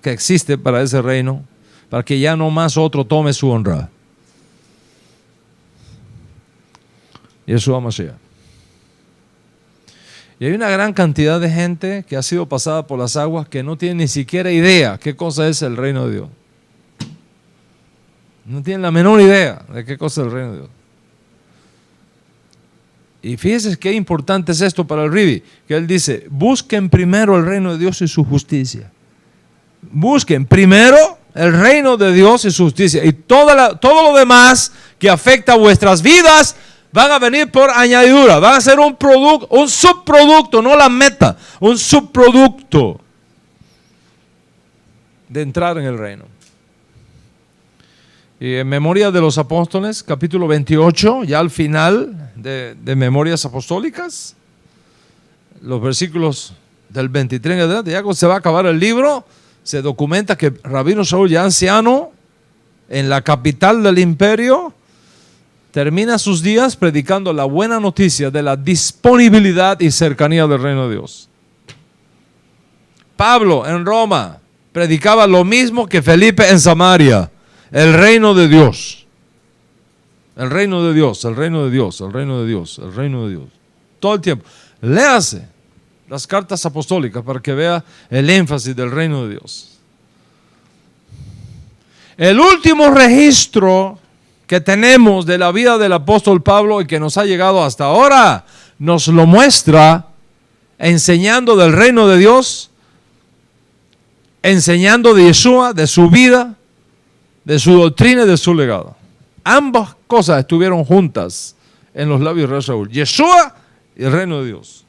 que existe para ese reino, para que ya no más otro tome su honra. Yeshua Mashiach. Y hay una gran cantidad de gente que ha sido pasada por las aguas que no tiene ni siquiera idea qué cosa es el reino de Dios. No tienen la menor idea de qué cosa es el reino de Dios. Y fíjense qué importante es esto para el Ribi, que él dice, busquen primero el reino de Dios y su justicia. Busquen primero el reino de Dios y su justicia. Y todo lo demás que afecta a vuestras vidas van a venir por añadidura. Van a ser un producto, un subproducto, no la meta, un subproducto de entrar en el reino. Y en Memorias de los Apóstoles, capítulo 28, ya al final de Memorias Apostólicas, los versículos del 23 en adelante, ya cuando se va a acabar el libro, se documenta que Rabino Shaul, ya anciano, en la capital del imperio, termina sus días predicando la buena noticia de la disponibilidad y cercanía del reino de Dios. Pablo en Roma predicaba lo mismo que Felipe en Samaria. El reino de Dios, el reino de Dios, el reino de Dios, el reino de Dios, el reino de Dios. Todo el tiempo. Léase las cartas apostólicas para que vea el énfasis del reino de Dios. El último registro que tenemos de la vida del apóstol Pablo y que nos ha llegado hasta ahora, nos lo muestra enseñando del reino de Dios, enseñando de Yeshua, de su vida, de su doctrina y de su legado. Ambas cosas estuvieron juntas en los labios de Shaul. Yeshua y el reino de Dios.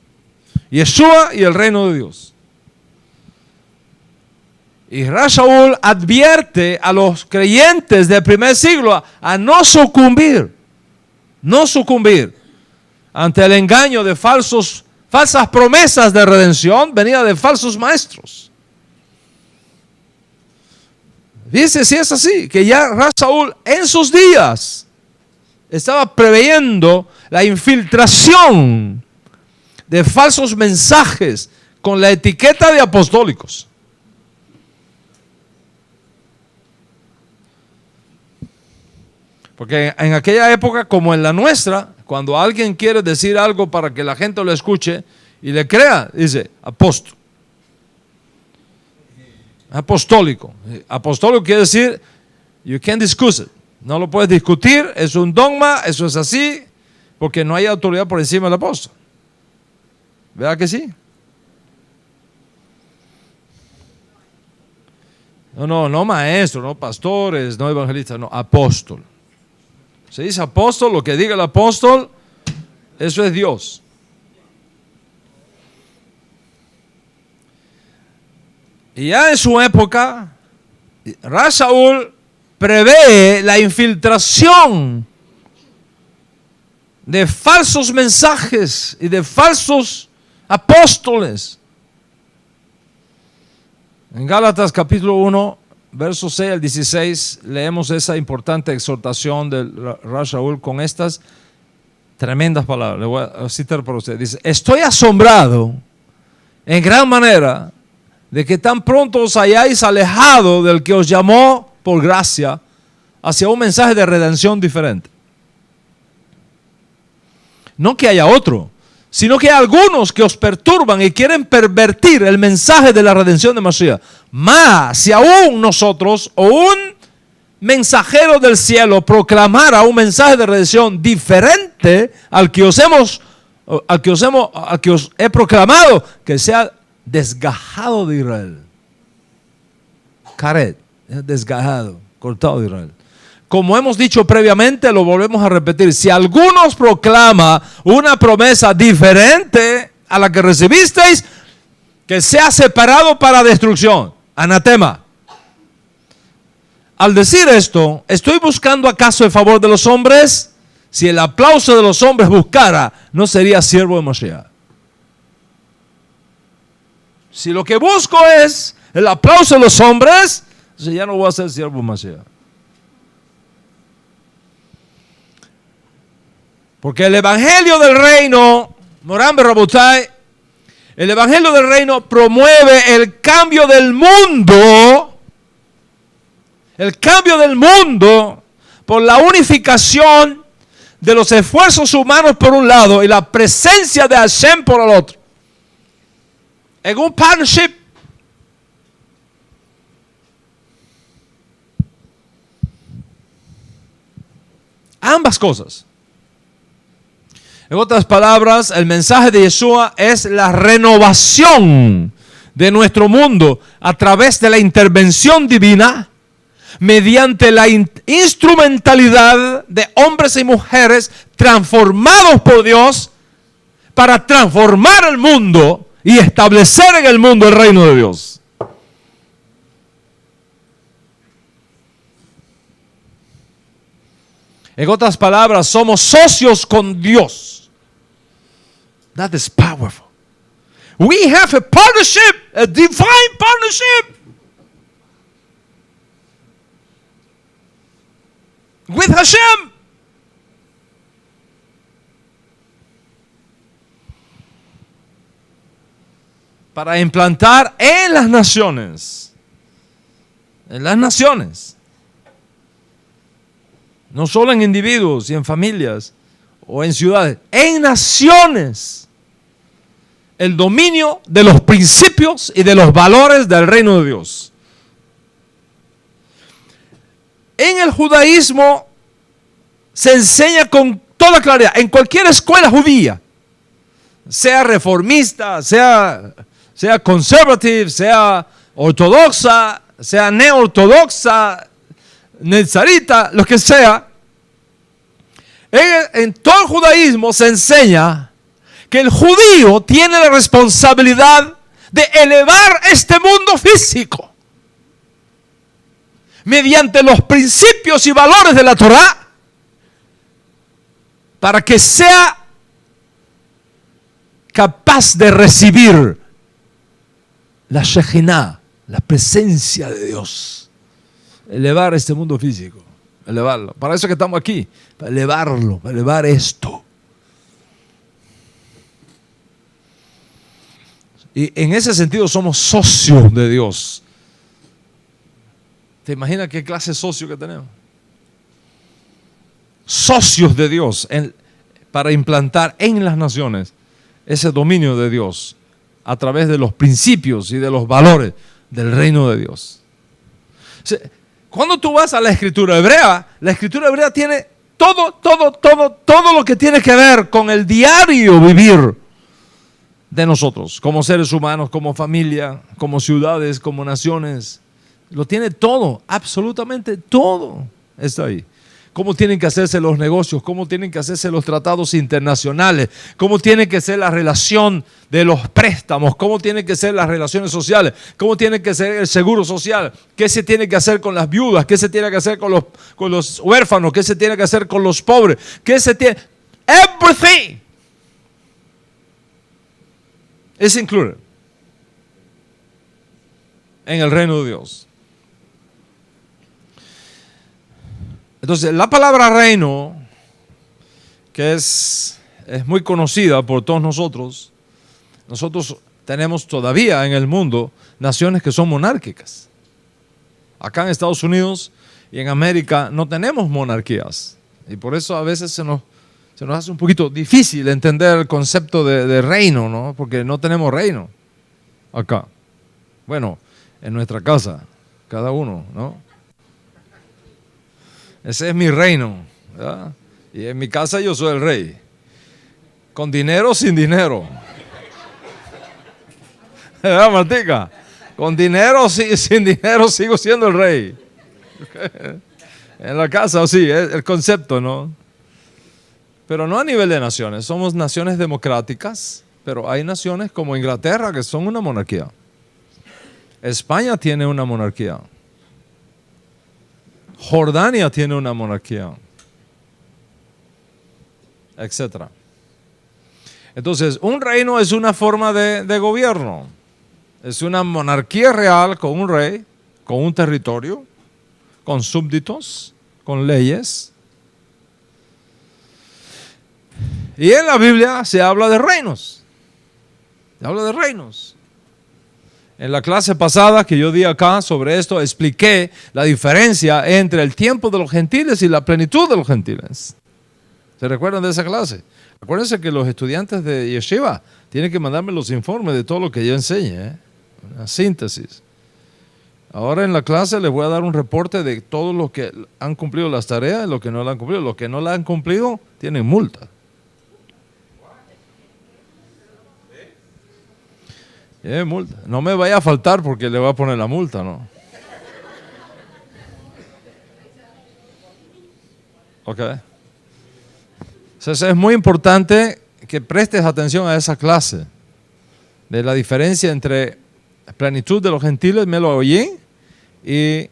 Yeshua y el reino de Dios. Y Shaul advierte a los creyentes del primer siglo a no sucumbir ante el engaño de falsas promesas de redención venidas de falsos maestros. Dice, si es así, que ya Shaul en sus días estaba preveyendo la infiltración de falsos mensajes con la etiqueta de apostólicos. Porque en aquella época, como en la nuestra, cuando alguien quiere decir algo para que la gente lo escuche y le crea, dice apóstol. Apostólico. Apostólico quiere decir, you can't discuss it. No lo puedes discutir, es un dogma, eso es así, porque no hay autoridad por encima del apóstol. ¿Verdad que sí? No maestro, no pastores, no evangelistas, no, apóstol. Se dice apóstol, lo que diga el apóstol, eso es Dios. Y ya en su época, Shaul prevé la infiltración de falsos mensajes y de falsos apóstoles. En Gálatas capítulo 1, versos 6 al 16, leemos esa importante exhortación de Shaul con estas tremendas palabras. Le voy a citar para usted. Dice, estoy asombrado en gran manera de que tan pronto os hayáis alejado del que os llamó por gracia hacia un mensaje de redención diferente. No que haya otro, sino que hay algunos que os perturban y quieren pervertir el mensaje de la redención de Mashiach. Mas, si aún nosotros o un mensajero del cielo proclamara un mensaje de redención diferente al que os he proclamado, que sea desgajado de Israel. Karet, desgajado, cortado de Israel. Como hemos dicho previamente, lo volvemos a repetir. Si alguno os proclama una promesa diferente a la que recibisteis, que sea separado para destrucción. Anatema. Al decir esto, ¿estoy buscando acaso el favor de los hombres? Si el aplauso de los hombres buscara, no sería siervo de Mashiach. Si lo que busco es el aplauso de los hombres, entonces ya no voy a ser siervo de Mashiach. Porque el evangelio del reino, Moran Berrabotai, el evangelio del reino promueve el cambio del mundo. El cambio del mundo por la unificación de los esfuerzos humanos por un lado y la presencia de Hashem por el otro. En un partnership. Ambas cosas. En otras palabras, el mensaje de Yeshua es la renovación de nuestro mundo a través de la intervención divina mediante la instrumentalidad de hombres y mujeres transformados por Dios para transformar el mundo y establecer en el mundo el reino de Dios. En otras palabras, somos socios con Dios. That is powerful. We have a partnership, a divine partnership with Hashem. Para implantar en las naciones. En las naciones. No solo en individuos y en familias o en ciudades, en naciones, el dominio de los principios y de los valores del reino de Dios. En el judaísmo se enseña con toda claridad, en cualquier escuela judía, sea reformista, sea conservative, sea ortodoxa, sea neortodoxa, nezarita, lo que sea, en todo el judaísmo se enseña que el judío tiene la responsabilidad de elevar este mundo físico mediante los principios y valores de la Torá para que sea capaz de recibir la Shejinah, la presencia de Dios. Elevar este mundo físico, elevarlo. Para eso que estamos aquí, para elevarlo, para elevar esto. Y en ese sentido somos socios de Dios. ¿Te imaginas qué clase de socio que tenemos? Socios de Dios para implantar en las naciones ese dominio de Dios a través de los principios y de los valores del reino de Dios. Cuando tú vas a la escritura hebrea tiene todo lo que tiene que ver con el diario vivir de nosotros, como seres humanos, como familia, como ciudades, como naciones. Lo tiene todo, absolutamente todo está ahí. Cómo tienen que hacerse los negocios, cómo tienen que hacerse los tratados internacionales, cómo tiene que ser la relación de los préstamos, cómo tienen que ser las relaciones sociales, cómo tiene que ser el seguro social, qué se tiene que hacer con las viudas, qué se tiene que hacer con los huérfanos, qué se tiene que hacer con los pobres, everything is included en el reino de Dios. Entonces, la palabra reino, que es muy conocida por todos nosotros tenemos todavía en el mundo naciones que son monárquicas. Acá en Estados Unidos y en América no tenemos monarquías. Y por eso a veces se nos hace un poquito difícil entender el concepto de reino, ¿no? Porque no tenemos reino acá. Bueno, en nuestra casa, cada uno, ¿no? Ese es mi reino, ¿verdad? Y en mi casa yo soy el rey. Con dinero o sin dinero. ¿Verdad, Martica? Con dinero o sin dinero sigo siendo el rey. En la casa, sí, es el concepto, ¿no? Pero no a nivel de naciones. Somos naciones democráticas, pero hay naciones como Inglaterra que son una monarquía. España tiene una monarquía. Jordania tiene una monarquía. Etcétera. Entonces, un reino es una forma de gobierno. Es una monarquía real con un rey, con un territorio, con súbditos, con leyes. Y en la Biblia se habla de reinos. Se habla de reinos. En la clase pasada que yo di acá sobre esto, expliqué la diferencia entre el tiempo de los gentiles y la plenitud de los gentiles. ¿Se recuerdan de esa clase? Acuérdense que los estudiantes de Yeshiva tienen que mandarme los informes de todo lo que yo enseñe, ¿eh? Una síntesis. Ahora en la clase les voy a dar un reporte de todos los que han cumplido las tareas y los que no las han cumplido. Los que no las han cumplido tienen multa. Multa. No me vaya a faltar porque le voy a poner la multa, ¿no? Ok. Entonces es muy importante que prestes atención a esa clase de la diferencia entre plenitud de los gentiles, me lo oí, y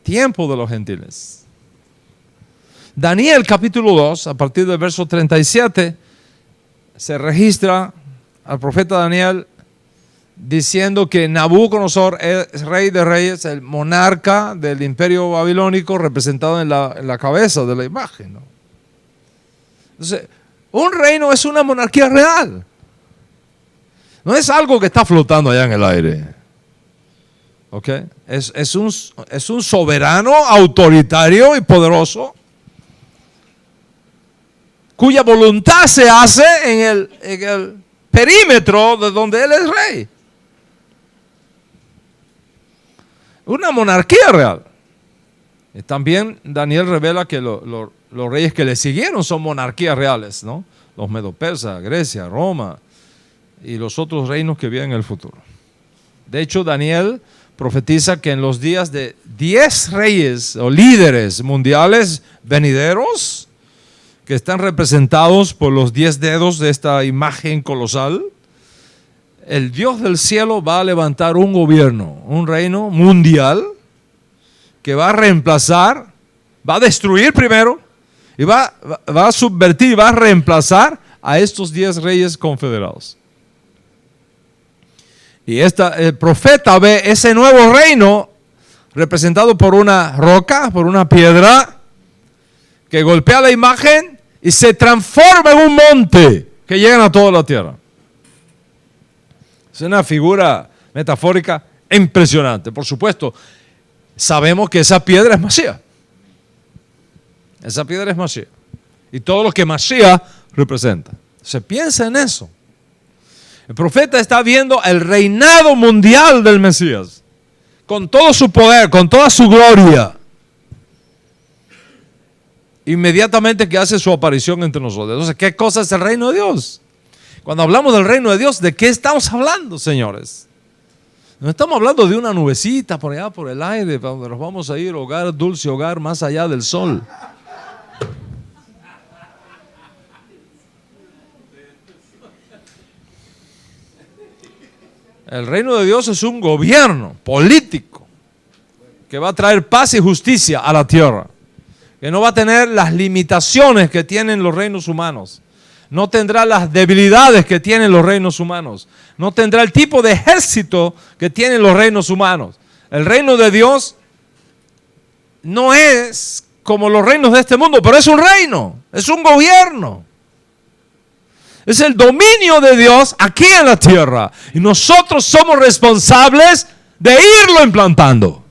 tiempo de los gentiles. Daniel capítulo 2, a partir del verso 37, se registra al profeta Daniel diciendo que Nabucodonosor es rey de reyes, el monarca del imperio babilónico representado en la cabeza de la imagen, ¿no? Entonces, un reino es una monarquía real. No es algo que está flotando allá en el aire. ¿Ok? Es un soberano, autoritario y poderoso cuya voluntad se hace en el perímetro de donde él es rey. Una monarquía real. Y también Daniel revela que los reyes que le siguieron son monarquías reales, ¿no? Los medo-persas, Grecia, Roma y los otros reinos que vienen en el futuro. De hecho, Daniel profetiza que en los días de 10 reyes o líderes mundiales venideros, que están representados por los 10 dedos de esta imagen colosal, el Dios del cielo va a levantar un gobierno, un reino mundial que va a reemplazar, va a destruir primero y va a subvertir, va a reemplazar a estos 10 reyes confederados. Y el profeta ve ese nuevo reino representado por una roca, por una piedra que golpea la imagen y se transforma en un monte que llena a toda la tierra. Es una figura metafórica impresionante. Por supuesto, sabemos que esa piedra es Mashiach. Esa piedra es Mashiach. Y todo lo que Mashiach representa. Se piensa en eso. El profeta está viendo el reinado mundial del Mesías, con todo su poder, con toda su gloria. Inmediatamente que hace su aparición entre nosotros. Entonces, ¿qué cosa es el reino de Dios? Cuando hablamos del reino de Dios, ¿de qué estamos hablando, señores? No estamos hablando de una nubecita por allá, por el aire, para donde nos vamos a ir, hogar, dulce hogar, más allá del sol. El reino de Dios es un gobierno político que va a traer paz y justicia a la tierra, que no va a tener las limitaciones que tienen los reinos humanos, no tendrá las debilidades que tienen los reinos humanos, no tendrá el tipo de ejército que tienen los reinos humanos. El reino de Dios no es como los reinos de este mundo, pero es un reino, es un gobierno. Es el dominio de Dios aquí en la tierra. Y nosotros somos responsables de irlo implantando.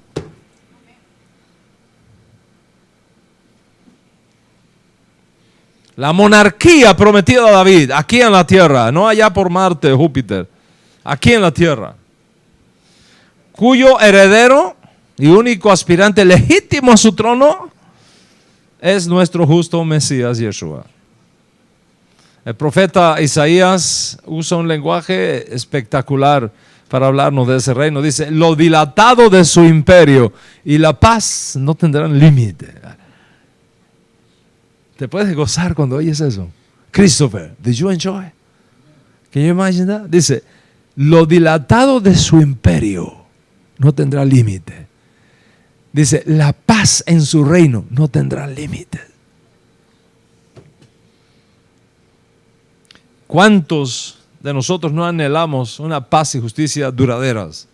La monarquía prometida a David, aquí en la tierra, no allá por Marte, Júpiter, aquí en la tierra, cuyo heredero y único aspirante legítimo a su trono es nuestro justo Mesías Yeshua. El profeta Isaías usa un lenguaje espectacular para hablarnos de ese reino. Dice, lo dilatado de su imperio y la paz no tendrán límite. ¿Te puedes gozar cuando oyes eso? Christopher, did you enjoy? Can you imagine that? Dice, lo dilatado de su imperio no tendrá límite. Dice, la paz en su reino no tendrá límite. ¿Cuántos de nosotros no anhelamos una paz y justicia duraderas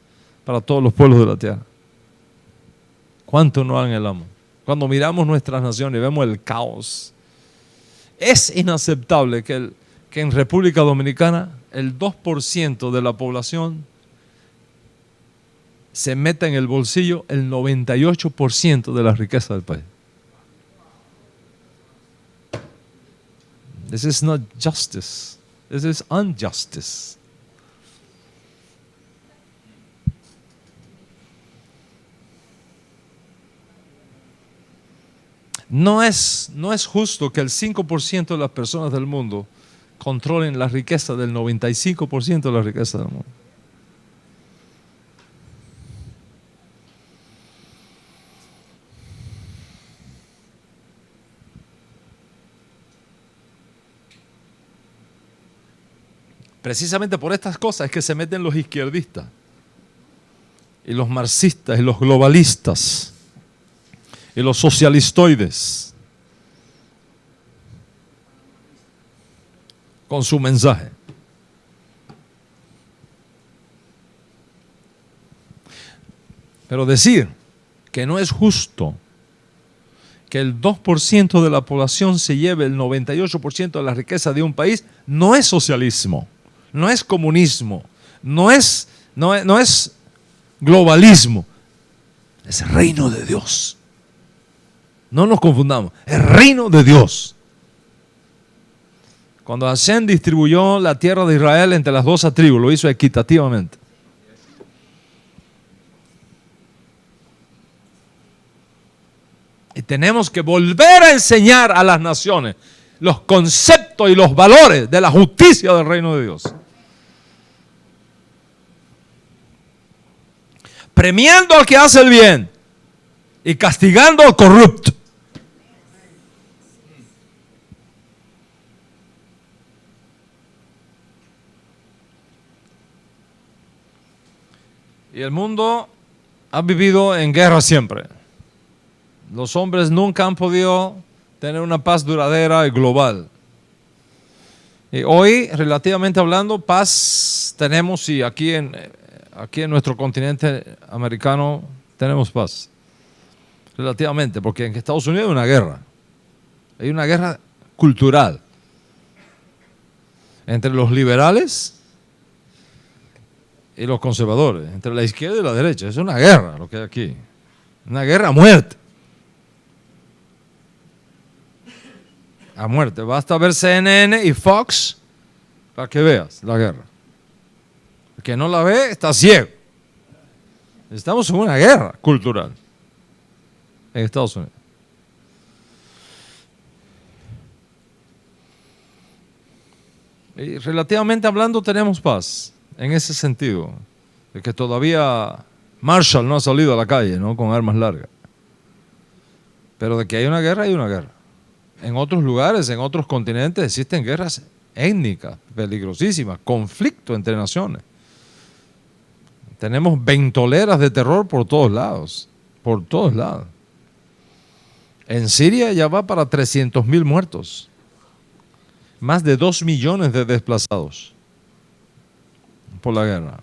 para todos los pueblos de la tierra? ¿Cuántos no anhelamos? Cuando miramos nuestras naciones y vemos el caos, es inaceptable que en República Dominicana el 2% de la población se meta en el bolsillo el 98% de la riqueza del país. This is not justice. This is injustice. No es justo que el 5% de las personas del mundo controlen la riqueza del 95% de la riqueza del mundo. Precisamente por estas cosas es que se meten los izquierdistas y los marxistas y los globalistas y los socialistoides con su mensaje. Pero decir que no es justo que el 2% de la población se lleve el 98% de la riqueza de un país no es socialismo, no es comunismo, no es globalismo, es el reino de Dios. No nos confundamos, es reino de Dios. Cuando Hashem distribuyó la tierra de Israel entre las 12 tribus, lo hizo equitativamente. Y tenemos que volver a enseñar a las naciones los conceptos y los valores de la justicia del reino de Dios. Premiando al que hace el bien y castigando al corrupto. Y el mundo ha vivido en guerra siempre. Los hombres nunca han podido tener una paz duradera y global. Y hoy, relativamente hablando, paz tenemos, y aquí en nuestro continente americano tenemos paz. Relativamente, porque en Estados Unidos hay una guerra. Hay una guerra cultural entre los liberales y los conservadores, entre la izquierda y la derecha. Es una guerra lo que hay aquí. Una guerra a muerte. A muerte. Basta ver CNN y Fox para que veas la guerra. El que no la ve está ciego. Estamos en una guerra cultural en Estados Unidos. Y relativamente hablando tenemos paz en ese sentido, de que todavía Marshall no ha salido a la calle, ¿no?, con armas largas. Pero de que hay una guerra, hay una guerra. En otros lugares, en otros continentes existen guerras étnicas peligrosísimas, conflictos entre naciones. Tenemos ventoleras de terror por todos lados, por todos lados. En Siria ya va para 300,000 muertos, más de 2 millones de desplazados por la guerra.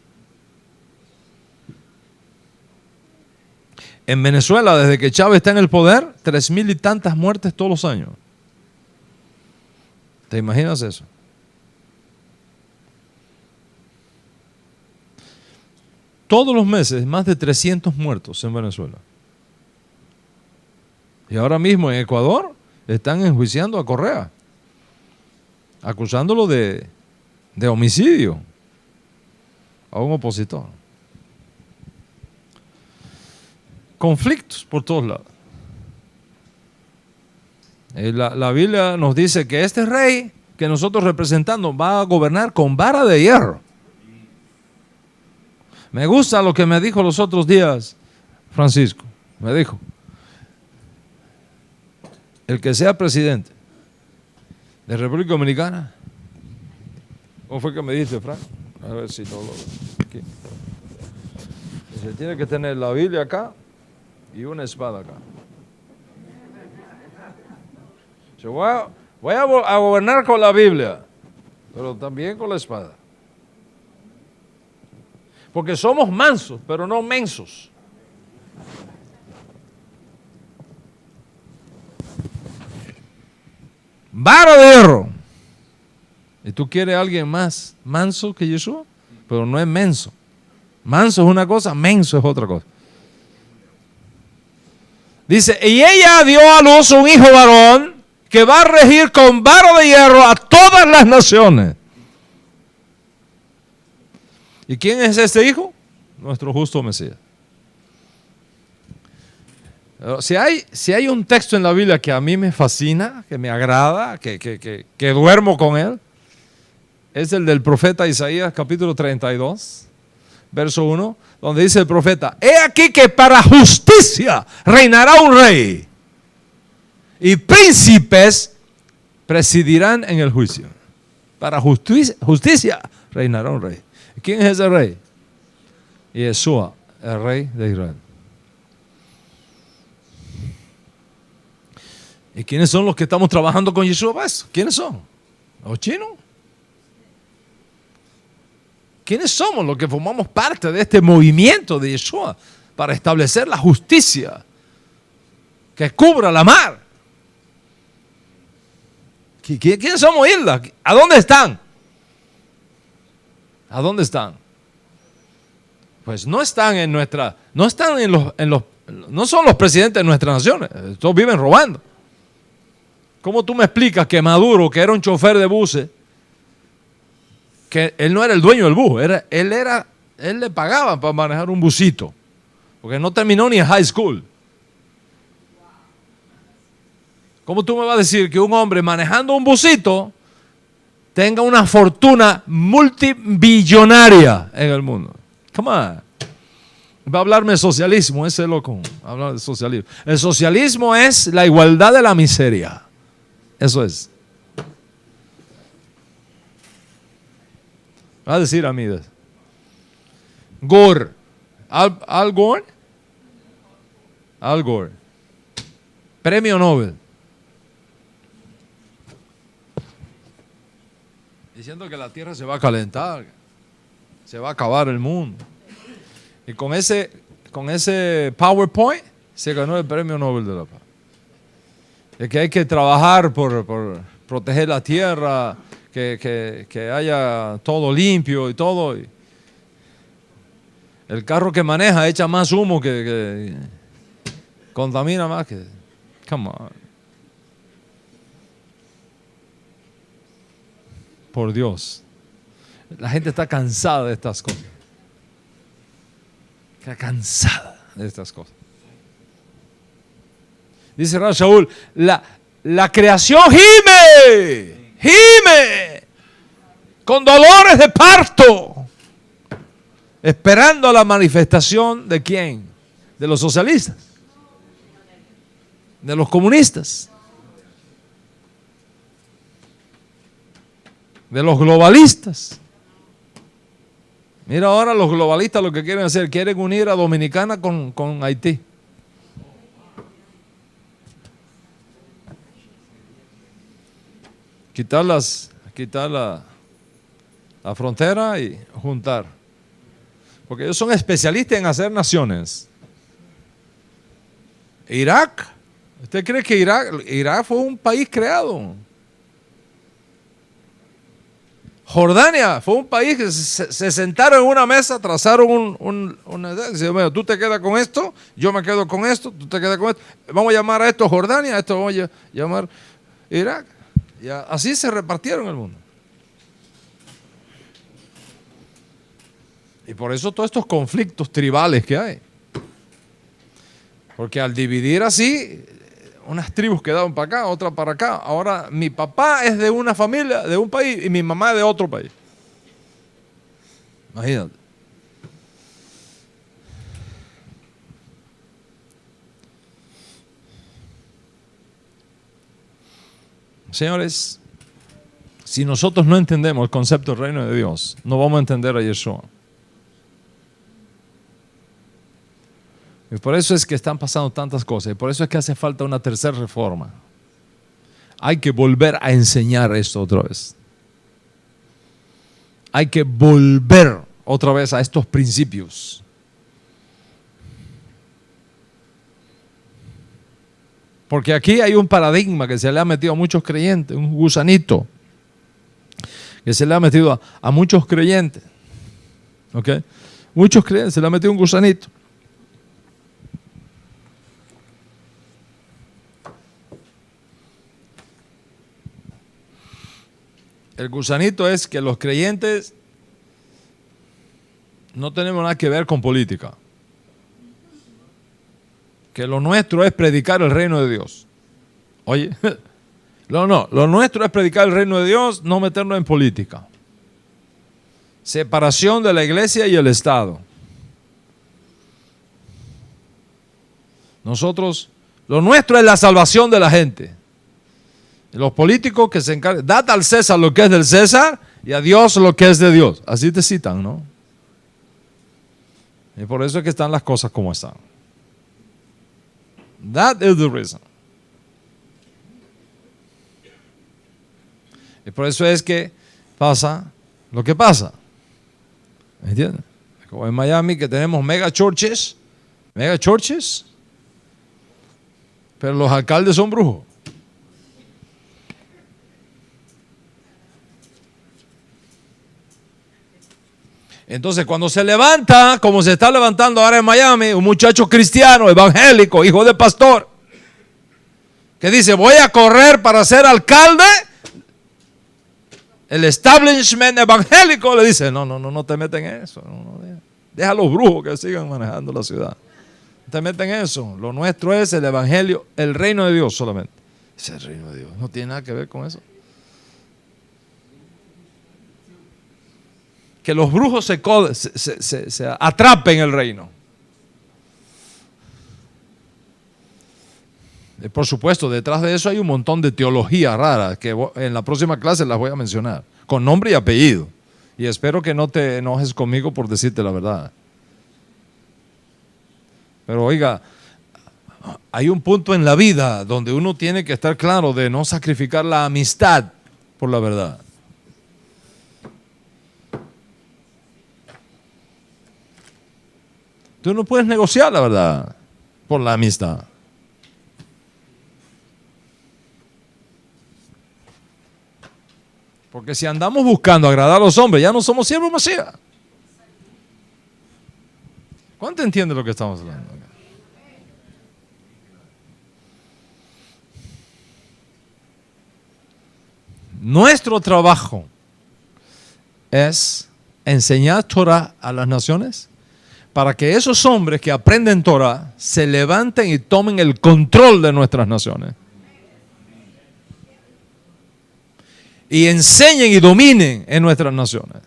En Venezuela, desde que Chávez está en el poder, 3,000 y tantas muertes todos los años. ¿Te imaginas eso? todos los meses más de 300 muertos en Venezuela. Y ahora mismo en Ecuador están enjuiciando a Correa, acusándolo de homicidio a un opositor. Conflictos por todos lados. La Biblia nos dice que este rey que nosotros representamos va a gobernar con vara de hierro. Me gusta lo que me dijo los otros días Francisco. Me dijo, el que sea presidente de República Dominicana, ¿cómo fue que me dijiste, Frank? A ver si no lo... Aquí. Se tiene que tener la Biblia acá y una espada acá. Yo voy a gobernar con la Biblia, pero también con la espada. Porque somos mansos, pero no mensos. Vara de hierro. ¿Y tú quieres a alguien más manso que Yeshua? Pero no es menso. Manso es una cosa, menso es otra cosa. Dice, y ella dio a luz un hijo varón que va a regir con vara de hierro a todas las naciones. ¿Y quién es este hijo? Nuestro justo Mesías. Si hay un texto en la Biblia que a mí me fascina, que me agrada, que duermo con él, es el del profeta Isaías, capítulo 32, verso 1, donde dice el profeta, he aquí que para justicia reinará un rey, y príncipes presidirán en el juicio. Para justicia reinará un rey. ¿Quién es ese rey? Yeshua, el rey de Israel. ¿Y quiénes son los que estamos trabajando con Yeshua? ¿Ves? ¿Quiénes son? ¿Los chinos? ¿Quiénes somos los que formamos parte de este movimiento de Yeshua para establecer la justicia que cubra la mar? ¿Quiénes somos, Isla? ¿A dónde están? ¿A dónde están? Pues no están en nuestra, no están no son los presidentes de nuestras naciones. Todos viven robando. ¿Cómo tú me explicas que Maduro, que era un chofer de buses, que él no era el dueño del bus, él le pagaban para manejar un busito, porque no terminó ni en high school? ¿Cómo tú me vas a decir que un hombre manejando un busito tenga una fortuna multibillonaria en el mundo? Come on. Va a hablarme de socialismo, ese loco. Hablar de socialismo. El socialismo es la igualdad de la miseria. Eso es. Va a decir a mí. Gore. Al Gore. Al Gore. Premio Nobel. Diciendo que la tierra se va a calentar, se va a acabar el mundo. Y con ese PowerPoint se ganó el Premio Nobel de la Paz. Es que hay que trabajar por proteger la tierra, que haya todo limpio y todo. El carro que maneja echa más humo que contamina más que... Come on. Por Dios. La gente está cansada de estas cosas. Está cansada de estas cosas. Dice Rab Shaul, la creación gime, con dolores de parto, esperando la manifestación ¿de quién? De los socialistas, de los comunistas, de los globalistas. Mira ahora los globalistas lo que quieren hacer, quieren unir a Dominicana con Haití. Quitar la frontera y juntar. Porque ellos son especialistas en hacer naciones. Irak, ¿usted cree que Irak fue un país creado? Jordania fue un país que se sentaron en una mesa, trazaron una idea. Dicen, bueno, tú te quedas con esto, yo me quedo con esto, tú te quedas con esto. Vamos a llamar a esto Jordania, a esto vamos a llamar Irak. Y así se repartieron el mundo. Y por eso todos estos conflictos tribales que hay. Porque al dividir así, unas tribus quedaron para acá, otras para acá. Ahora mi papá es de una familia, de un país, y mi mamá es de otro país. Imagínate. Señores, si nosotros no entendemos el concepto del reino de Dios, no vamos a entender a Yeshua. Y por eso es que están pasando tantas cosas. Y por eso es que hace falta una tercera reforma. Hay que volver a enseñar esto otra vez. Hay que volver otra vez a estos principios. Porque aquí hay un paradigma que se le ha metido a muchos creyentes, un gusanito que se le ha metido a muchos creyentes. ¿Ok? Muchos creyentes se le ha metido un gusanito. El gusanito es que los creyentes no tenemos nada que ver con política. Que lo nuestro es predicar el reino de Dios. Oye, no, lo nuestro es predicar el reino de Dios, no meternos en política. Separación de la iglesia y el Estado. Nosotros, lo nuestro es la salvación de la gente. Los políticos que se encargan, dad al César lo que es del César y a Dios lo que es de Dios. Así te citan, ¿no? Y por eso es que están las cosas como están. That is the reason. Y por eso es que pasa lo que pasa. ¿Me entiendes? Como en Miami que tenemos mega churches, pero los alcaldes son brujos. Entonces cuando se levanta, como se está levantando ahora en Miami, un muchacho cristiano, evangélico, hijo de pastor, que dice, voy a correr para ser alcalde, el establishment evangélico le dice, no te metas en eso, deja a los brujos que sigan manejando la ciudad, no te metas en eso, lo nuestro es el evangelio, el reino de Dios solamente. Es el reino de Dios, no tiene nada que ver con eso. Que los brujos se atrapen en el reino. Y por supuesto, detrás de eso hay un montón de teología rara que en la próxima clase las voy a mencionar, con nombre y apellido. Y espero que no te enojes conmigo por decirte la verdad. Pero oiga, hay un punto en la vida donde uno tiene que estar claro de no sacrificar la amistad por la verdad. Tú no puedes negociar la verdad por la amistad. Porque si andamos buscando agradar a los hombres, ya no somos siervos Masías. ¿Cuánto entiende lo que estamos hablando? Nuestro trabajo es enseñar Torah a las naciones, para que esos hombres que aprenden Torah se levanten y tomen el control de nuestras naciones. Y enseñen y dominen en nuestras naciones.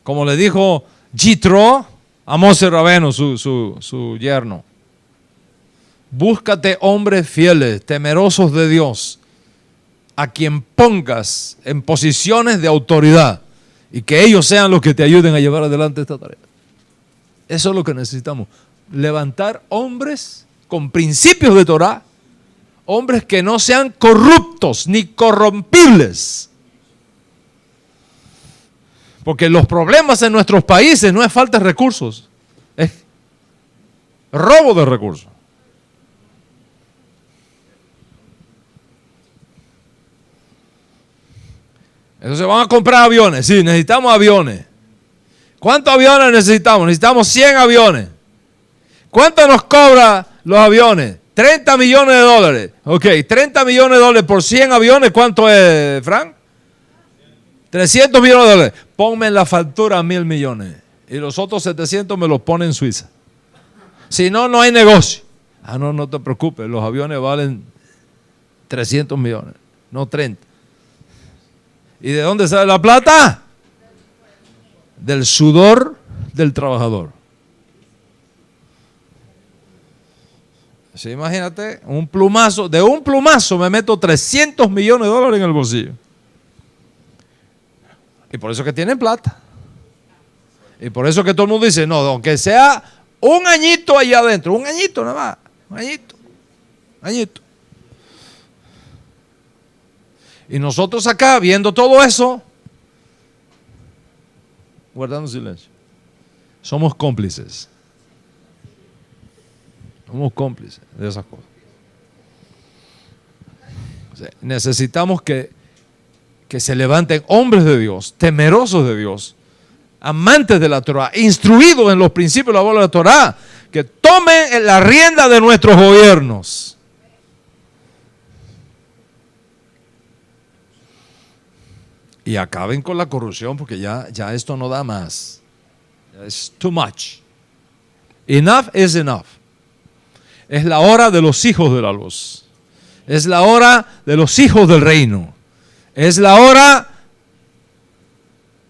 Como le dijo Jitro a Moshe Rabenu, su yerno. Búscate hombres fieles, temerosos de Dios, a quien pongas en posiciones de autoridad. Y que ellos sean los que te ayuden a llevar adelante esta tarea. Eso es lo que necesitamos. Levantar hombres con principios de Torah. Hombres que no sean corruptos ni corrompibles. Porque los problemas en nuestros países no es falta de recursos. Es robo de recursos. Entonces van a comprar aviones. Sí, necesitamos aviones. ¿Cuántos aviones necesitamos? Necesitamos 100 aviones. ¿Cuánto nos cobra los aviones? 30 millones de dólares. Ok, 30 millones de dólares por 100 aviones. ¿Cuánto es, Frank? 300 millones de dólares. Ponme en la factura 1.000 millones. Y los otros 700 me los pone en Suiza. Si no, no hay negocio. No, no te preocupes. Los aviones valen 300 millones, no 30. ¿Y de dónde sale la plata? Del sudor del trabajador. Sí, imagínate, de un plumazo me meto 300 millones de dólares en el bolsillo. Y por eso que tienen plata. Y por eso que todo el mundo dice, no, aunque sea un añito allá adentro, un añito nada más, añito. Y nosotros acá, viendo todo eso, guardando silencio, somos cómplices. Somos cómplices de esas cosas. O sea, necesitamos que se levanten hombres de Dios, temerosos de Dios, amantes de la Torah, instruidos en los principios de la bola de la Torah, que tomen la rienda de nuestros gobiernos. Y acaben con la corrupción, porque ya esto no da más. Es too much. Enough is enough. Es la hora de los hijos de la luz. Es la hora de los hijos del reino. Es la hora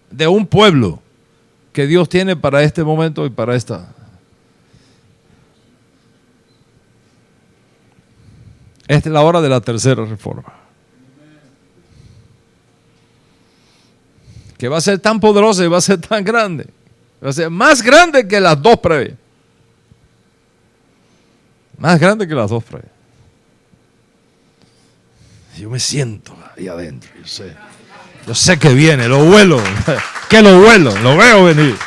de un pueblo que Dios tiene para este momento y para esta. Esta es la hora de la tercera reforma. Que va a ser tan poderosa y va a ser tan grande. Va a ser más grande que las dos previas. Más grande que las dos previas. Yo me siento ahí adentro. Yo sé que viene, lo huelo. Que lo huelo, lo veo venir.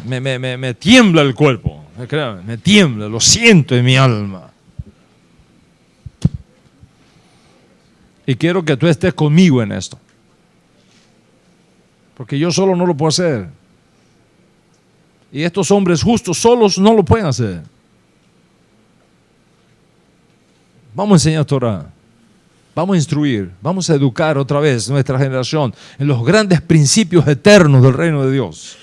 Me tiembla el cuerpo. Créame, me tiembla, lo siento en mi alma. Y quiero que tú estés conmigo en esto. Porque yo solo no lo puedo hacer. Y estos hombres justos solos no lo pueden hacer. Vamos a enseñar Torah. Vamos a instruir. Vamos a educar otra vez nuestra generación en los grandes principios eternos del reino de Dios.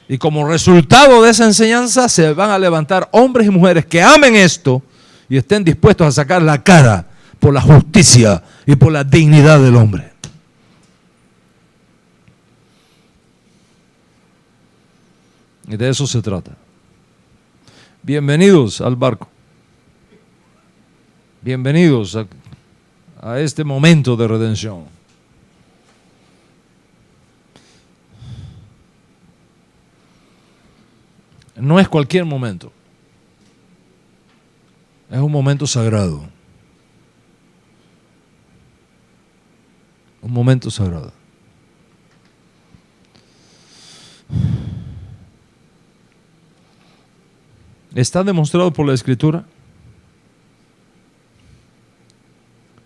Y como resultado de esa enseñanza se van a levantar hombres y mujeres que amen esto y estén dispuestos a sacar la cara por la justicia y por la dignidad del hombre. Y de eso se trata. Bienvenidos al barco. Bienvenidos a este momento de redención. No es cualquier momento. Es un momento sagrado. Un momento sagrado. Está demostrado por la Escritura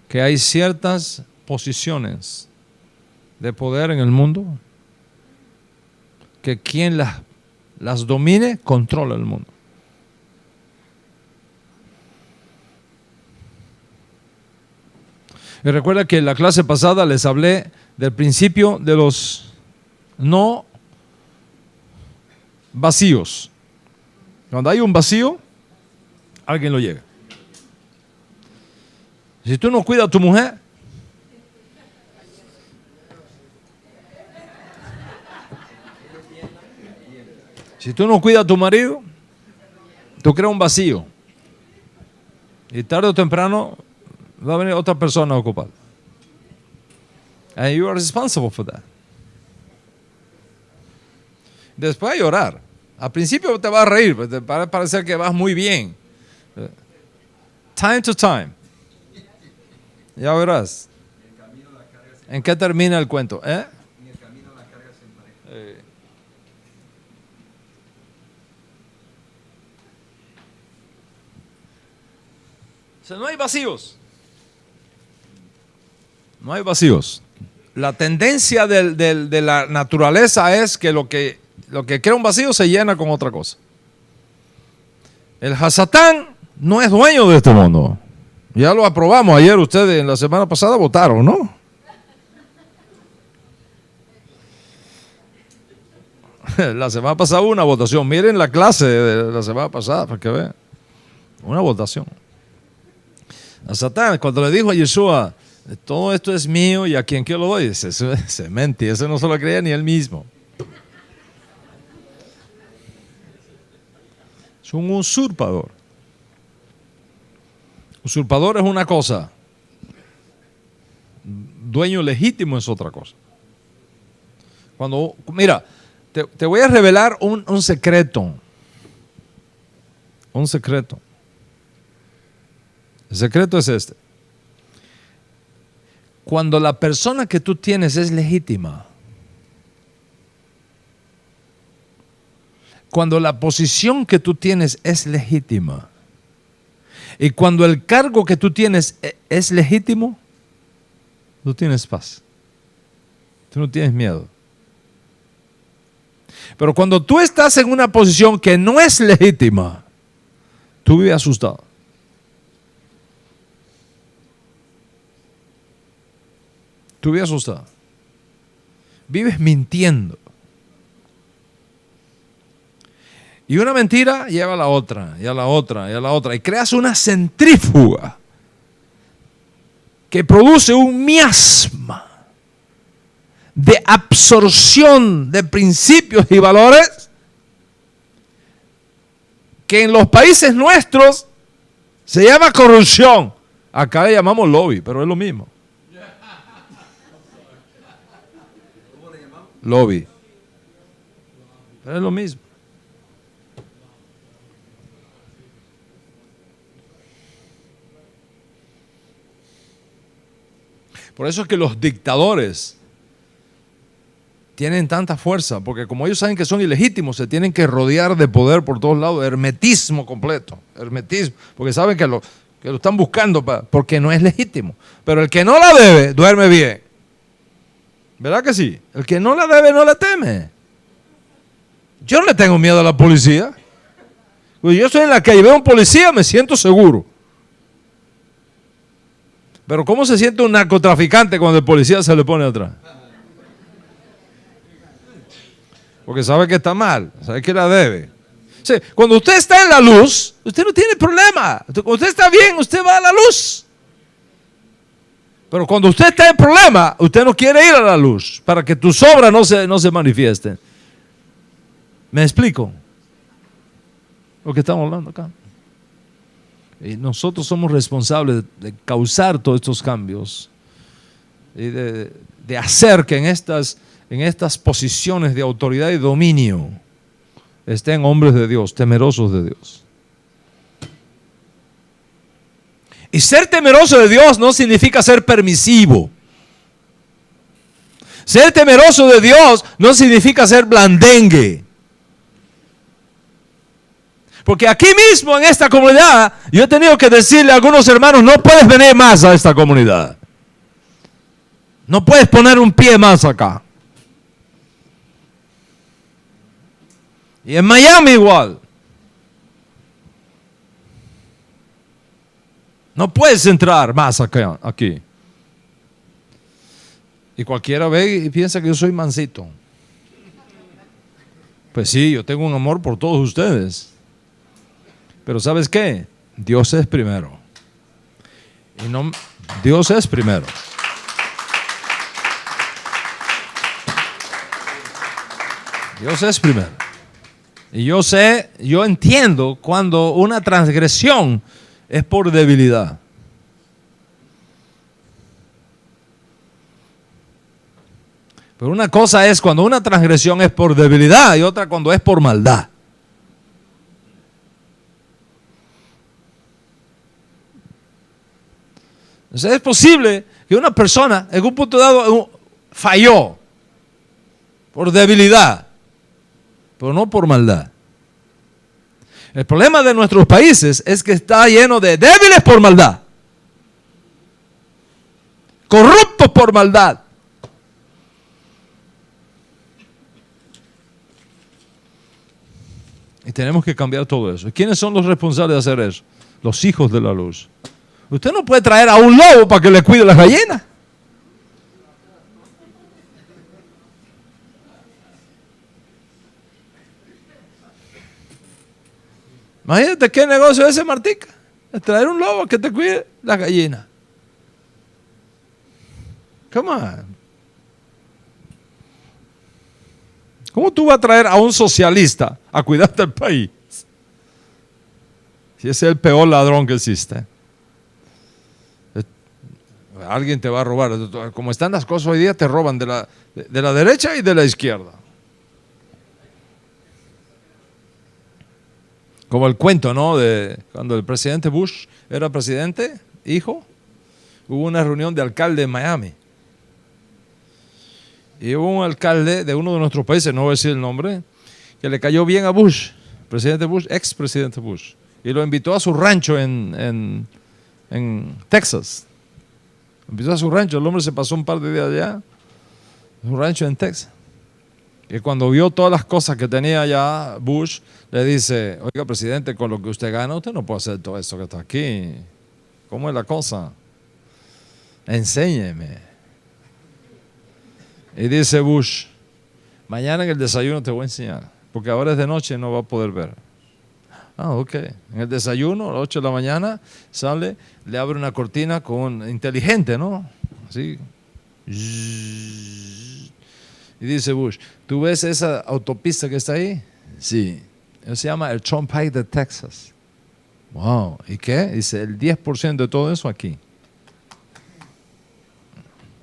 que hay ciertas posiciones de poder en el mundo que quien las domine controla el mundo. Y recuerda que en la clase pasada les hablé del principio de los no vacíos. Cuando hay un vacío, alguien lo llega. Si tú no cuidas a tu mujer, si tú no cuidas a tu marido, tú creas un vacío. Y tarde o temprano va a venir otra persona a ocupar. And you are responsible for that. Después hay orar. Al principio te vas a reír, te va a parecer que vas muy bien. Time to time. Ya verás. ¿En qué termina el cuento? En el camino la carga se empareja. O sea, no hay vacíos. No hay vacíos. La tendencia de la naturaleza es que lo que crea un vacío se llena con otra cosa. El Hasatán no es dueño de este mundo. Ya lo aprobamos ayer, ustedes en la semana pasada votaron, ¿no? La semana pasada hubo una votación. Miren la clase de la semana pasada para que vean. Una votación. A Satán, cuando le dijo a Yeshua, todo esto es mío y a quien quiero lo doy, se mentía, ese no se lo creía ni él mismo. Es un usurpador. Usurpador es una cosa, dueño legítimo es otra cosa. Mira, te voy a revelar un secreto. Un secreto. El secreto es este. Cuando la persona que tú tienes es legítima, cuando la posición que tú tienes es legítima, y cuando el cargo que tú tienes es legítimo, tú tienes paz. Tú no tienes miedo. Pero cuando tú estás en una posición que no es legítima, tú vives asustado. Tú vives asustado. Vives mintiendo. Y una mentira lleva a la otra, y a la otra, y a la otra. Y creas una centrífuga que produce un miasma de absorción de principios y valores que en los países nuestros se llama corrupción. Acá le llamamos lobby, pero es lo mismo. Lobby. Pero es lo mismo. Por eso es que los dictadores tienen tanta fuerza, porque como ellos saben que son ilegítimos, se tienen que rodear de poder por todos lados, hermetismo completo, hermetismo, porque saben que lo están buscando porque no es legítimo. Pero el que no la debe, duerme bien. ¿Verdad que sí? El que no la debe, no la teme. Yo no le tengo miedo a la policía. Cuando yo estoy en la calle y veo a un policía, me siento seguro. Pero ¿cómo se siente un narcotraficante cuando el policía se le pone atrás? Porque sabe que está mal, sabe que la debe. Sí, cuando usted está en la luz, usted no tiene problema. Cuando usted está bien, usted va a la luz. Pero cuando usted está en problema, usted no quiere ir a la luz para que tus obras no se manifiesten. ¿Me explico? Lo que estamos hablando acá. Y nosotros somos responsables de causar todos estos cambios y de hacer que en estas posiciones de autoridad y dominio estén hombres de Dios, temerosos de Dios. Y ser temeroso de Dios no significa ser permisivo. Ser temeroso de Dios no significa ser blandengue. Porque aquí mismo en esta comunidad, yo he tenido que decirle a algunos hermanos, no puedes venir más a esta comunidad. No puedes poner un pie más acá. Y en Miami igual. No puedes entrar más acá, aquí. Y cualquiera ve y piensa que yo soy mansito. Pues sí, yo tengo un amor por todos ustedes. Pero ¿sabes qué? Dios es primero. Y no, Dios es primero. Dios es primero. Y yo entiendo cuando una transgresión es por debilidad. Pero una cosa es cuando una transgresión es por debilidad y otra cuando es por maldad. Entonces es posible que una persona en un punto dado falló por debilidad, pero no por maldad. El problema de nuestros países es que está lleno de débiles por maldad, corruptos por maldad. Y tenemos que cambiar todo eso. ¿Quiénes son los responsables de hacer eso? Los hijos de la luz. Usted no puede traer a un lobo para que le cuide las gallinas. Imagínate qué negocio es ese, Martica. Es traer un lobo que te cuide las gallinas. Come on. ¿Cómo tú vas a traer a un socialista a cuidarte del país? Si ese es el peor ladrón que existe. Alguien te va a robar. Como están las cosas hoy día, te roban de la derecha y de la izquierda. Como el cuento, ¿no? De cuando el presidente Bush era presidente, hijo, hubo una reunión de alcalde en Miami. Y hubo un alcalde de uno de nuestros países, no voy a decir el nombre, que le cayó bien a Bush, presidente Bush, ex-presidente Bush. Y lo invitó a su rancho en Texas. Invitó a su rancho, el hombre se pasó un par de días allá, un rancho en Texas. Y cuando vio todas las cosas que tenía allá Bush, le dice, oiga, presidente, con lo que usted gana, usted no puede hacer todo esto que está aquí. ¿Cómo es la cosa? Enséñeme. Y dice Bush, mañana en el desayuno te voy a enseñar, porque ahora es de noche y no va a poder ver. Ah, ok. En el desayuno, a las 8 de la mañana, sale, le abre una cortina con inteligente, ¿no? Así. Y dice Bush, ¿tú ves esa autopista que está ahí? Sí. Eso se llama el Turnpike de Texas. Wow. ¿Y qué? Dice, el 10% de todo eso aquí.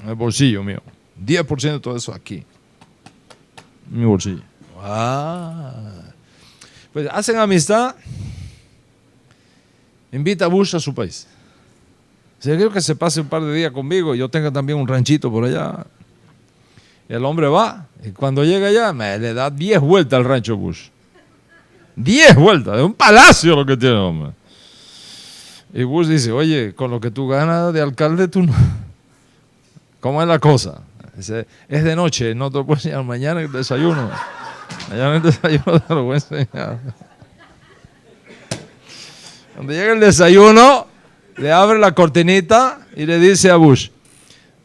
En el bolsillo mío. 10% de todo eso aquí. En mi bolsillo. Pues hacen amistad. Invita a Bush a su país. Si yo quiero que se pase un par de días conmigo, yo tengo también un ranchito por allá. El hombre va, y cuando llega allá, le da 10 vueltas al rancho Bush. 10 vueltas, es un palacio lo que tiene el hombre. Y Bush dice, oye, con lo que tú ganas de alcalde, tú no. ¿Cómo es la cosa? Dice, es de noche, no te lo puedo enseñar. Mañana en el desayuno. Mañana en el desayuno te lo voy a enseñar. Cuando llega el desayuno, le abre la cortinita y le dice a Bush,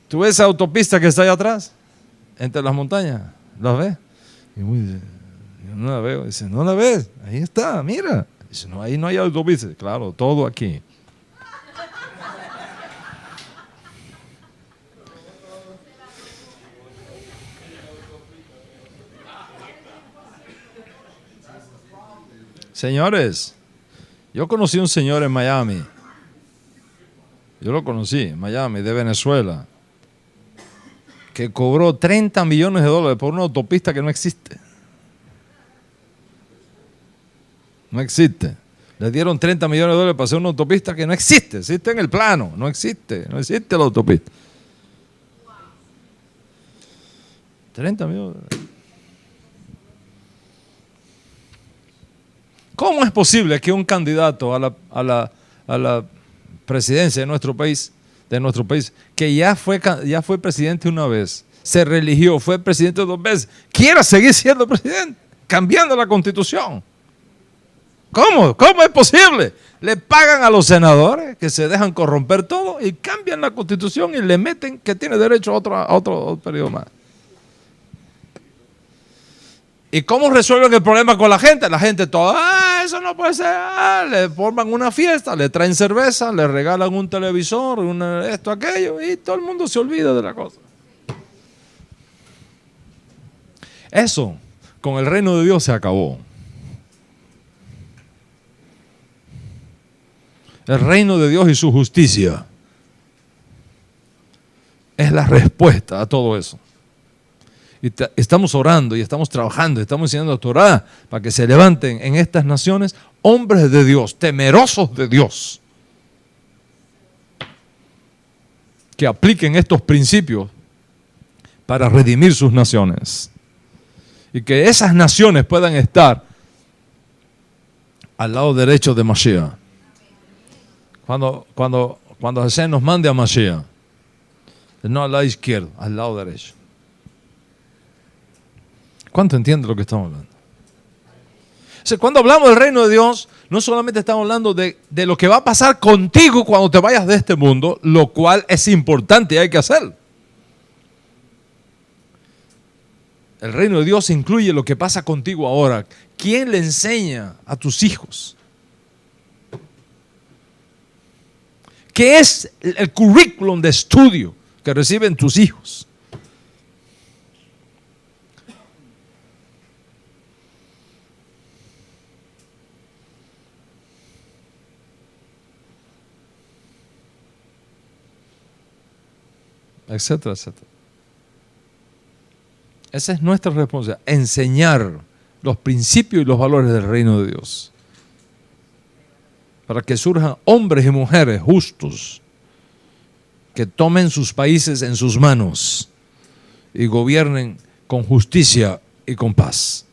¿tú ves esa autopista que está allá atrás? Entre las montañas, ¿la ves? Y Bush dice, yo no la veo. Dice, ¿no la ves? Ahí está, mira. Dice, no, ahí no hay autopista. Claro, todo aquí. Señores, yo conocí a un señor en Miami. Yo lo conocí en Miami, de Venezuela, que cobró $30 millones por una autopista que no existe. No existe. Le dieron $30 millones para hacer una autopista que no existe. Existe en el plano. No existe la autopista. 30 millones. ¿Cómo es posible que un candidato a la presidencia de nuestro país, que ya fue presidente una vez, se religió, fue presidente 2 veces, quiera seguir siendo presidente, cambiando la constitución? ¿Cómo? ¿Cómo es posible? Le pagan a los senadores que se dejan corromper todo y cambian la constitución y le meten que tiene derecho a otro periodo más. ¿Y cómo resuelven el problema con la gente? La gente toda, eso no puede ser. Le forman una fiesta, le traen cerveza, le regalan un televisor, esto, aquello, y todo el mundo se olvida de la cosa. Eso, con el reino de Dios se acabó. El reino de Dios y su justicia es la respuesta a todo eso. Y estamos orando y estamos trabajando, estamos enseñando a Torah para que se levanten en estas naciones hombres de Dios, temerosos de Dios, que apliquen estos principios para redimir sus naciones y que esas naciones puedan estar al lado derecho de Mashiach. Cuando Hashem nos mande a Mashiach, no al lado izquierdo, al lado derecho. ¿Cuánto entiende lo que estamos hablando? O sea, cuando hablamos del reino de Dios, no solamente estamos hablando de lo que va a pasar contigo cuando te vayas de este mundo, lo cual es importante y hay que hacer. El reino de Dios incluye lo que pasa contigo ahora. ¿Quién le enseña a tus hijos? ¿Qué es el currículum de estudio que reciben tus hijos? Etcétera, etcétera. Esa es nuestra responsabilidad, enseñar los principios y los valores del reino de Dios, para que surjan hombres y mujeres justos, que tomen sus países en sus manos y gobiernen con justicia y con paz,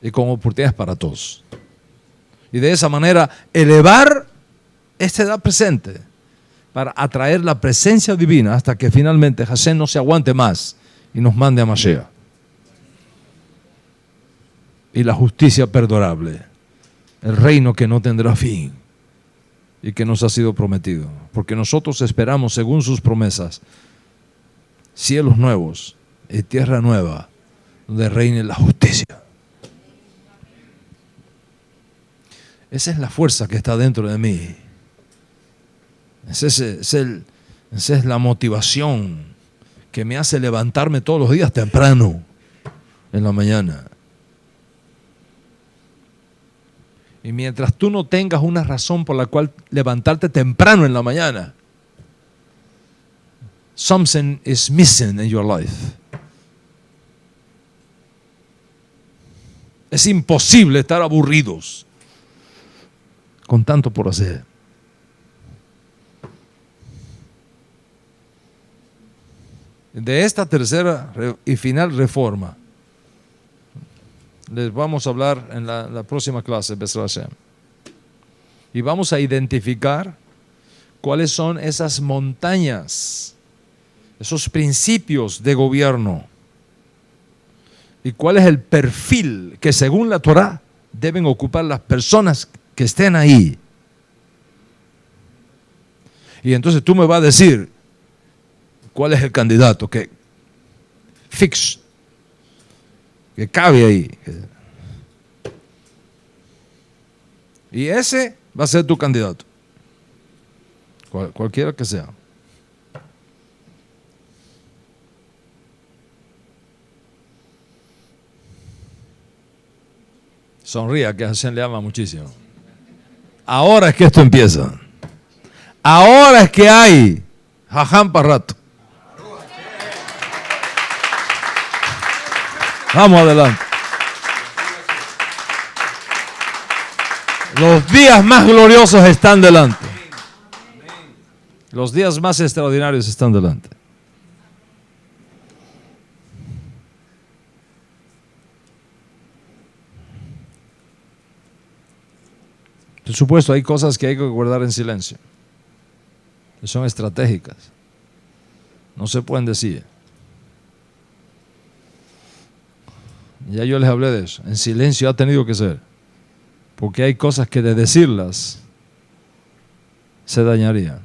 y con oportunidades para todos. Y de esa manera elevar esta edad presente, para atraer la presencia divina hasta que finalmente Hashem no se aguante más y nos mande a Mashiach. Y la justicia perdurable, el reino que no tendrá fin y que nos ha sido prometido. Porque nosotros esperamos, según sus promesas, cielos nuevos y tierra nueva, donde reine la justicia. Esa es la fuerza que está dentro de mí. Esa es la motivación que me hace levantarme todos los días temprano en la mañana. Y mientras tú no tengas una razón por la cual levantarte temprano en la mañana, something is missing in your life. Es imposible estar aburridos con tanto por hacer. De esta tercera y final reforma les vamos a hablar en la próxima clase, Besra Hashem. Y vamos a identificar cuáles son esas montañas, esos principios de gobierno, y cuál es el perfil que según la Torah deben ocupar las personas que estén ahí. Y entonces tú me vas a decir cuál es el candidato que fix, que cabe ahí. Y ese va a ser tu candidato, cualquiera que sea. Sonría, que a Hashem le ama muchísimo. Ahora es que esto empieza. Ahora es que hay jajam para rato. Vamos adelante. Los días más gloriosos están delante. Los días más extraordinarios están delante. Por supuesto, hay cosas que hay que guardar en silencio, que son estratégicas. No se pueden decir. Ya yo les hablé de eso. En silencio ha tenido que ser. Porque hay cosas que de decirlas se dañarían.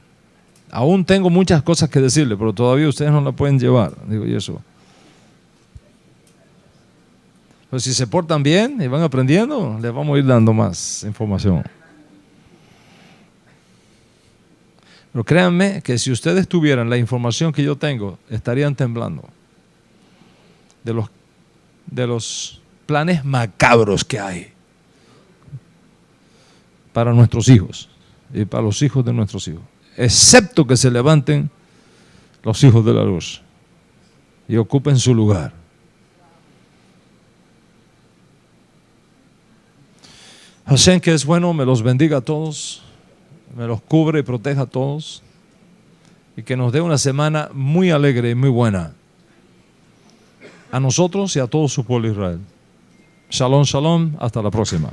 Aún tengo muchas cosas que decirle, pero todavía ustedes no la pueden llevar. Digo, y eso. Pero si se portan bien y van aprendiendo, les vamos a ir dando más información. Pero créanme que si ustedes tuvieran la información que yo tengo, estarían temblando de los planes macabros que hay para nuestros hijos y para los hijos de nuestros hijos, excepto que se levanten los hijos de la luz y ocupen su lugar. Hashem, que es bueno, me los bendiga a todos, me los cubre y proteja a todos, y que nos dé una semana muy alegre y muy buena a nosotros y a todo su pueblo de Israel. Shalom, shalom, hasta la próxima.